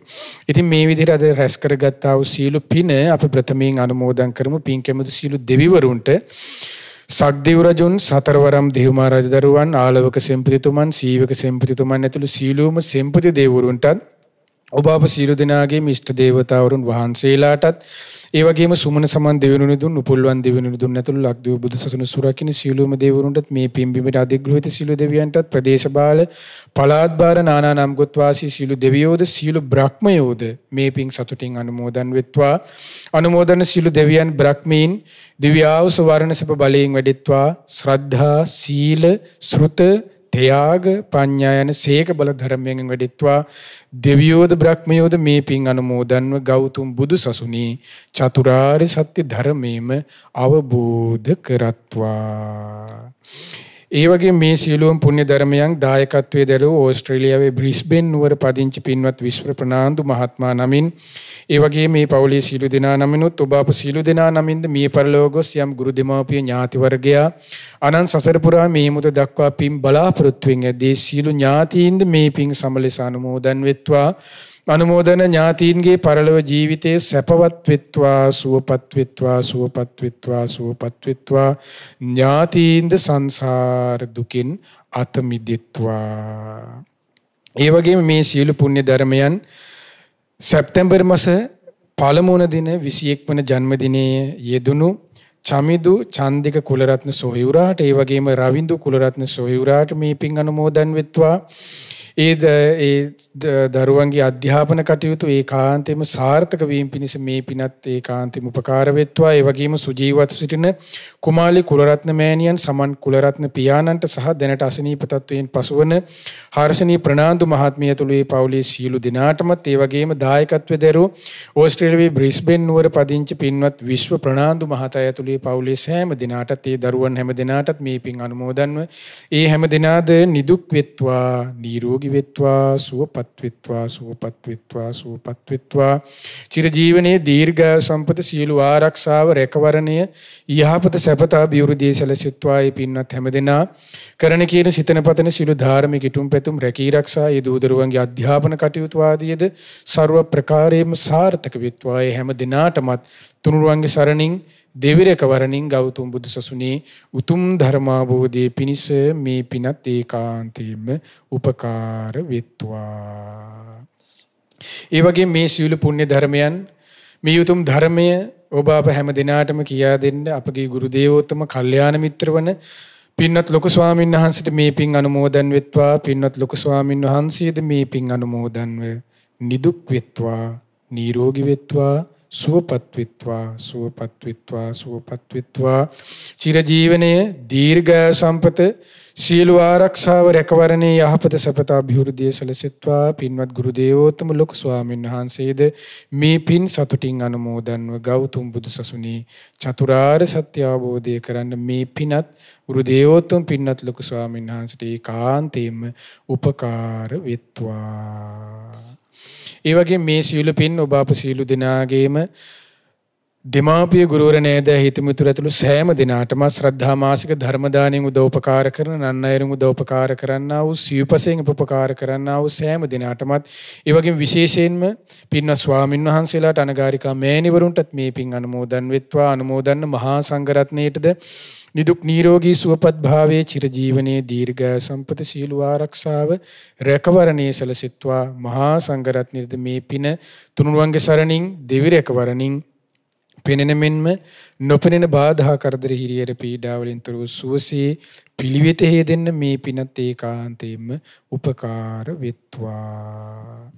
Speaker 2: ඉතින් මේ විදිහට අද රැස් කරගත්තා වූ සීල පින අපි ප්‍රථමයෙන් අනුමෝදන් කරමු. පින් කැමති සීල දෙවිවරුන්ට සක්දිව් රජුන් සතරවරම් දෙව්මා රජදරුවන් ආලවක සෙම්පතිතුමන් සීවක සෙම්පතිතුමන් ඇතුළු සීලෝම සෙම්පති දෙවිවරුන්ටත් ඔබ අප සීල දෙනාගේ ඉෂ්ට දේවතාවරුන් වහන්සේලාටත් ඒ වගේම සුමන සමන් දෙවිනුනි දුන් උපුල්වන් දෙවිනුනි දුන් ඇතුළු ලක්දිව බුදුසසුන සුරකින්න සීලෝම දෙවිවරුන්ටත් මේ පින්බිමට අධිග්‍රහිත සීල දෙවියන්ටත් ප්‍රදේශ බාල පළාත් බාර නානා නම් ගොත් වාසී සීල දෙවියෝද සීල බ්‍රහ්මයෝද මේ පින් සතුටින් අනුමෝදන් වෙත්වා. අනුමෝදන සීල දෙවියන් බ්‍රහ්මීන් දිව්‍යාවුස වර්ණ සප බලයෙන් වැඩෙත්වා. ශ්‍රද්ධා සීල ශ්‍රුත ත්‍යාග පඤ්ඤා යන සේක බල ධර්මයෙන් වැඩෙත්වා. දෙවියෝද බ්‍රහ්මයෝද මේ පින් අනුමෝදන්ව ගෞතම බුදු සසුනේ චතුරාර්ය සත්‍ය ධර්මයේම අවබෝධ කරත්වා. ඒ වගේ මේ සියලුම පුණ්‍ය ධර්මයන් දායකත්වයේ දරූ ඕස්ට්‍රේලියාවේ බ්‍රිස්බේන් නුවර පදිංචි පින්වත් විශ්ව ප්‍රනාන්දු මහත්මයා නමින් ඒ වගේ මේ පවුලේ සියලු දෙනා නමිනුත් ඔබ අප සියලු දෙනා නමින්ද මිය පරලොව ගොස් යම් ගුරු දෙමාපිය ඥාති වර්ගයා අනන්ත සසර පුරා මේ මුද දක්වා පින් බලාපොරොත්තු වෙන ඇදී සියලු ඥාතීන්ද මේ පින් සමලෙස අනුමෝදන් වෙත්වා. අනුමෝදන ඥාතීන්ගේ පරලොව ජීවිතයේ සැපවත් වෙත්වා සුවපත් වෙත්වා සුවපත් වෙත්වා සුවපත් වෙත්වා. ඥාතීන්ද සංසාර දුකින් අත මිදෙත්වා. ඒ වගේම මේ සියලු පුණ්‍ය ධර්මයන් සැප්තැම්බර් මාස 1 වන දින 21 වන ජන්මදිනයේ යෙදුණු චමිදු චන්දික කුලරත්න සොහිවුරාට ඒ වගේම රවින්දු කුලරත්න සොහිවුරාට මේ පින් අනුමෝදන් වෙත්වා. ඒ දරුවන්ගේ අධ්‍යාපන කටයුතු ඒකාන්තයෙන්ම සාර්ථක වීම පිණිස මේ පිනත් ඒකාන්තයෙන්ම උපකාර වෙත්වා. ඒ වගේම සුජීවත්ව සිටින කුමාලි කුලරත්න මෑණියන් සමන් කුලරත්න පියාණන්ට සහ දැනට අසනීප තත්වයෙන් පසුවන හර්ෂණී ප්‍රනාන්දු මහත්මිය ඇතුළු ඒ පවුලේ සියලු දෙනාටමත් ඒ වගේම දායකත්වයේ දරූ ඕස්ට්‍රේලියාවේ බ්‍රිස්බේන් නුවර පදිංචි පින්වත් විශ්ව ප්‍රනාන්දු මහතා ඇතුළු ඒ පවුලේ සෑම දිනාටත් ඒ දරුවන් හැම දිනාටත් මේ පින් අනුමෝදන්ව ඒ හැම දිනාද නිදුක් වෙත්වා නිරෝගී වෙත්වා සුවපත් වෙත්වා සුවපත් වෙත්වා සුවපත් වෙත්වා. චිර ජීවනයේ දීර්ඝායු සම්පත සියලු ආරක්ෂාව රැකවරණය යහපත සැපත අභිවෘද්ධිය සැලසෙත්වා. ඒ පින්වත් හැමදෙනා කරන කියන සිතන පතන සියලු ධාර්මික ඉටුම් පැතුම් රැකී ආරක්ෂා ඒ දූ දරුවන්ගේ අධ්‍යාපන කටයුතු ආදියද ਸਰව ප්‍රකාරයෙන්ම සාර්ථක වෙත්වා. ඒ හැම දිනාටමත් තුනුරුවන්ගේ සරණින් දෙවිරක වරණින් ගෞතම බුදු සසුනේ උතුම් ධර්මාභෝධයේ පිණිස මේ පිනත් ඒකාන්තයෙන්ම උපකාර වෙත්වා. ඒ වගේ මේ සියලු පුණ්‍ය ධර්මයන් මේ උතුම් ධර්මය ඔබ අප හැම දිනාටම කියා දෙන්න අපගේ ගුරු දේවෝත්තම කල්යාණ මිත්‍ර වන පින්වත් ලොකු ස්වාමීන් වහන්සේට මේ පින් අනුමෝදන් වෙත්වා. පින්වත් ලොකු ස්වාමීන් වහන්සේද මේ පින් අනුමෝදන්ව නිදුක් වෙත්වා, නිරෝගී වෙත්වා, සුවපත් වෙත්වා, සුවපත් වෙත්වා, සුවපත් වෙත්වා. චිරජීවනයේ දීර්ඝ සම්පත සීල ආරක්ෂාව රැකවරණේ යහපත සපත අභිවෘද්ධිය සැලසෙත්වා. පින්වත් ගුරු දේවෝත්තම ලොකු ස්වාමීන් වහන්සේද මේ පින් සතුටින් අනුමෝදන්ව ගෞතම බුදු සසුනේ චතුරාර්ය සත්‍ය අවබෝධය කරන්න මේ පිනත් ගුරු දේවෝත්තම පින්වත් ලොකු ස්වාමීන් වහන්සේට ඒකාන්තයෙන්ම උපකාර වෙත්වා. ඒ වගේ මේ සීල පින් ඔබ අප සීල දෙනාගේම දෙමාපිය ගුරුවර නේද හිතමිතුරු ඇතුළු සෑම දිනාටම ශ්‍රද්ධා මාසික ධර්ම දාණයෙන් උදව්පකාර කරන නන්නයරුන් උදව්පකාර කරන්නා වූ සිව්පසෙන් උපකාර කරන්නා වූ සෑම දිනාටමත් ඒ වගේම විශේෂයෙන්ම පින්වත් ස්වාමින් වහන්සේලාට අනගාരികා මෑණිවරුන්ටත් මේ පින් අනුමෝදන් වෙත්වා. අනුමෝදන්න මහා සංඝරත්නයටද නිදුක් නිරෝගී සුවපත් භාවයේ චිරජීවනයේ දීර්ඝ සම්පත සීල ආරක්ෂාව රැකවරණේ සැලසෙත්වා. මහා සංඝරත්නයේද මේ පින තුනුරුවන්ගේ සරණින් දෙවි රැකවරණින් පෙනෙන මෙන්ම නොපෙනෙන බාධා කරදර හිරියර පීඩා වලින් තොරව සුවසේ පිළිවෙත හේදෙන්න මේ පිනත් ඒකාන්තයෙන්ම උපකාර වෙත්වා.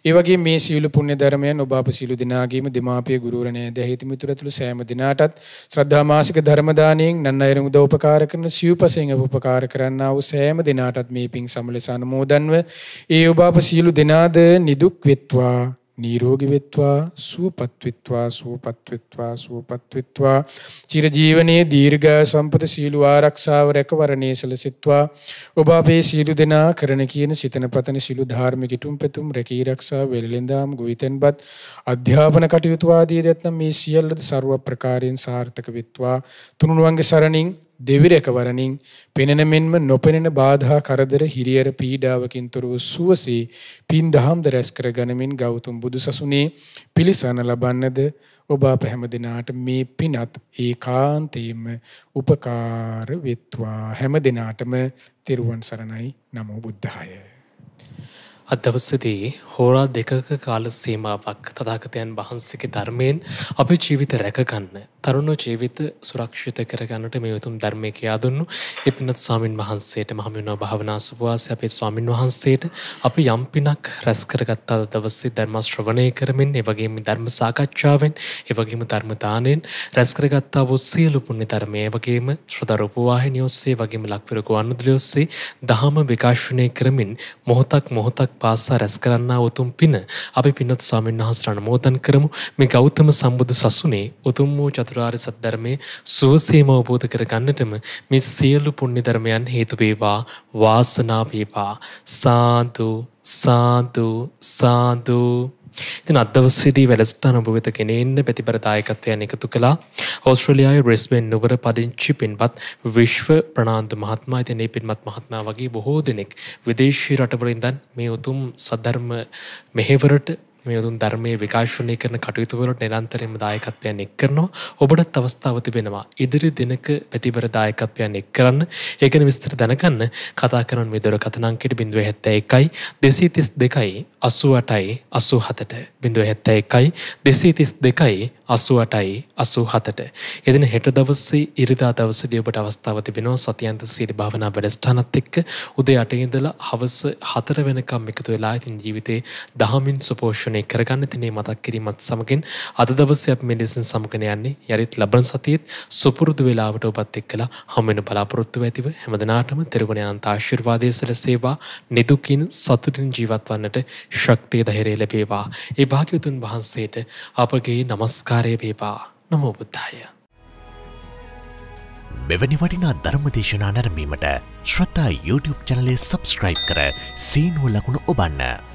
Speaker 2: ඒ වගේ මේ සීල පුණ්‍ය ධර්මයන් ඔබ අප සීල දිනාගේම දෙමාපිය ගුරුවර නේද හිතමිතුරු ඇතුළු සෑම දිනාටත් ශ්‍රද්ධා මාසික ධර්ම දාණයෙන් නන්නයරුන් උදව්පකාර කරන සිව්පසෙන් උපකාර කරන්නා වූ සෑම දිනාටත් මේ පින් සමලස අනුමෝදන්ව ඒ ඔබ අප සීල දිනාද නිදුක් වෙත්වා, නිරෝගී වෙත්වා, සුවපත් වෙත්වා, සුවපත් වෙත්වා, සුවපත් වෙත්වා. චිරජීවනයේ දීර්ඝ සම්පත සීල ආරක්ෂාව රැකවරණේ සැලසෙත්වා. ඔබ අපේ සීල දෙනා කරන කියන සිතන පතන සීල ධාර්මික ිටුම් පෙතුම් රැකී ආරක්ෂා වෙලෙන්දාම් ගොවිතැන්පත් අධ්‍යාපන කටයුතු ආදී දත්නම් මේ සියල්ලද ਸਰව ප්‍රකාරයෙන් සාර්ථක වෙත්වා. තුනුරුවන්ගේ සරණින් දෙවි රැකවරණින් පෙනෙන මෙන්ම නොපෙනෙන බාධා කරදර හිරියර පීඩාවකින් තොරව සුවසේ පින් දහම්ද රැස් කර ගනිමින් ගෞතම බුදු සසුනේ පිළිසරණ ලබන්නද ඔබ අප හැම දිනාට මේ පිනත් ඒකාන්තයෙන්ම උපකාර වෙත්වා. හැම දිනාටම තෙරුවන් සරණයි. නමෝ බුද්ධාය.
Speaker 1: අද දවසේදී හෝරා දෙකක කාල සීමාවක් තථාගතයන් වහන්සේගේ ධර්මයෙන් අපේ ජීවිත රැකගන්න, තරුණ ජීවිත සුරක්ෂිත කරගන්නට මේ උතුම් ධර්මයේ කියා දුන්නු ඒ පින්වත් ස්වාමින් වහන්සේට මහමෙවුනා භාවනා සුවාසී අපේ ස්වාමින් වහන්සේට අපි යම් පිනක් රැස් කරගත්ත අද දවසේ ධර්ම ශ්‍රවණය කරමින්, ඒ වගේම ධර්ම සාකච්ඡාවෙන්, ඒ වගේම ධර්ම දාණයෙන් රැස් කරගත්තා වූ සියලු පුණ්‍ය ධර්මයේ, ඒ වගේම ශ්‍රද්ධා රූප වාහිනිය ඔස්සේ, වගේම ලක්විරු ගුවන්විදුලිය ඔස්සේ දහම විකාශනය කරමින් මොහොතක් පාසා රැස් කරන්නා උතුම් පින අපි පින්වත් ස්වාමීන් වහන්සේට අනුමෝදන් කරමු. මේ ගෞතම සම්බුදු සසුනේ උතුම් වූ චතුරාර්ය සත්‍ය ධර්මයේ සුවසේම අවබෝධ කරගන්නටම මේ සියලු පුණ්‍ය ධර්මයන් හේතු වේවා, වාසනාව වේවා. සාදු සාදු සාදු. ඉතින් අද දවසේදී වැඩසටහන ඔබ වෙත ගෙනෙන්න ප්‍රතිපර දායකත්වයන් එකතු කළා ඕස්ට්‍රේලියාවේ බ්‍රිස්බේන් නුවර පදිංචි පින්වත් විශ්ව ප්‍රනාන්දු මහත්මයා. ඉතින් මේ පින්වත් මහත්මයා වගේ බොහෝ දෙනෙක් විදේශී රටවලින් ඉඳන් මේ උතුම් සද්ධර්ම මෙහෙවරට, මේ උතුම් ධර්මයේ විකාශනය කරන කටයුතු වලට නිරන්තරයෙන්ම දායකත්වයන් එක් කරනවා. ඔබටත් අවස්ථාව තිබෙනවා ඉදිරි දිනක ප්‍රතිපර දායකත්වයන් එක් කරන්න. ඒ ගැන විස්තර දැනගන්න කතා කරන මේ දුරකථන අංකයට 071 232 88 87ට 071 232 88 87ට. එදින හෙට දවසේ ඉරිදා දවසේදී ඔබට අවස්ථාව තිබෙනවා සතියන්ත සීල භාවනා වැඩසටහනත් එක්ක උදේ 8 ඉඳලා හවස 4 වෙනකම් එකතු වෙලා ඉතින් ජීවිතේ දහමින් සුපෝෂණය කරගන්න තිනේ මතක් කිරීමත් සමගින් අද දවසේ අපි මේ ලෙසින් සමගන යන්නේ යරිත් ලබන සතියේත් සුපුරුදු වේලාවට ඔබත් එක්කලා හම් වෙන බලාපොරොත්තු ඇතිව හැමදෙනාටම තිරුවණ අනන්ත ආශිර්වාදයේ සැලසේවා. නිදුකින් සතුටින් ජීවත් වන්නට ශක්තිය ධෛර්යය ලැබේවා. ඒ භාග්‍යවතුන් වහන්සේට අපගේ নমස්කාරය වේවා. නමෝ බුද්ධාය.
Speaker 3: මෙවැනි වටිනා ධර්ම දේශනා නැරඹීමට ශ්‍රද්ධා YouTube චැනලය සබ්ස්ක්‍රයිබ් කර සීනුව ලකුණ ඔබන්න.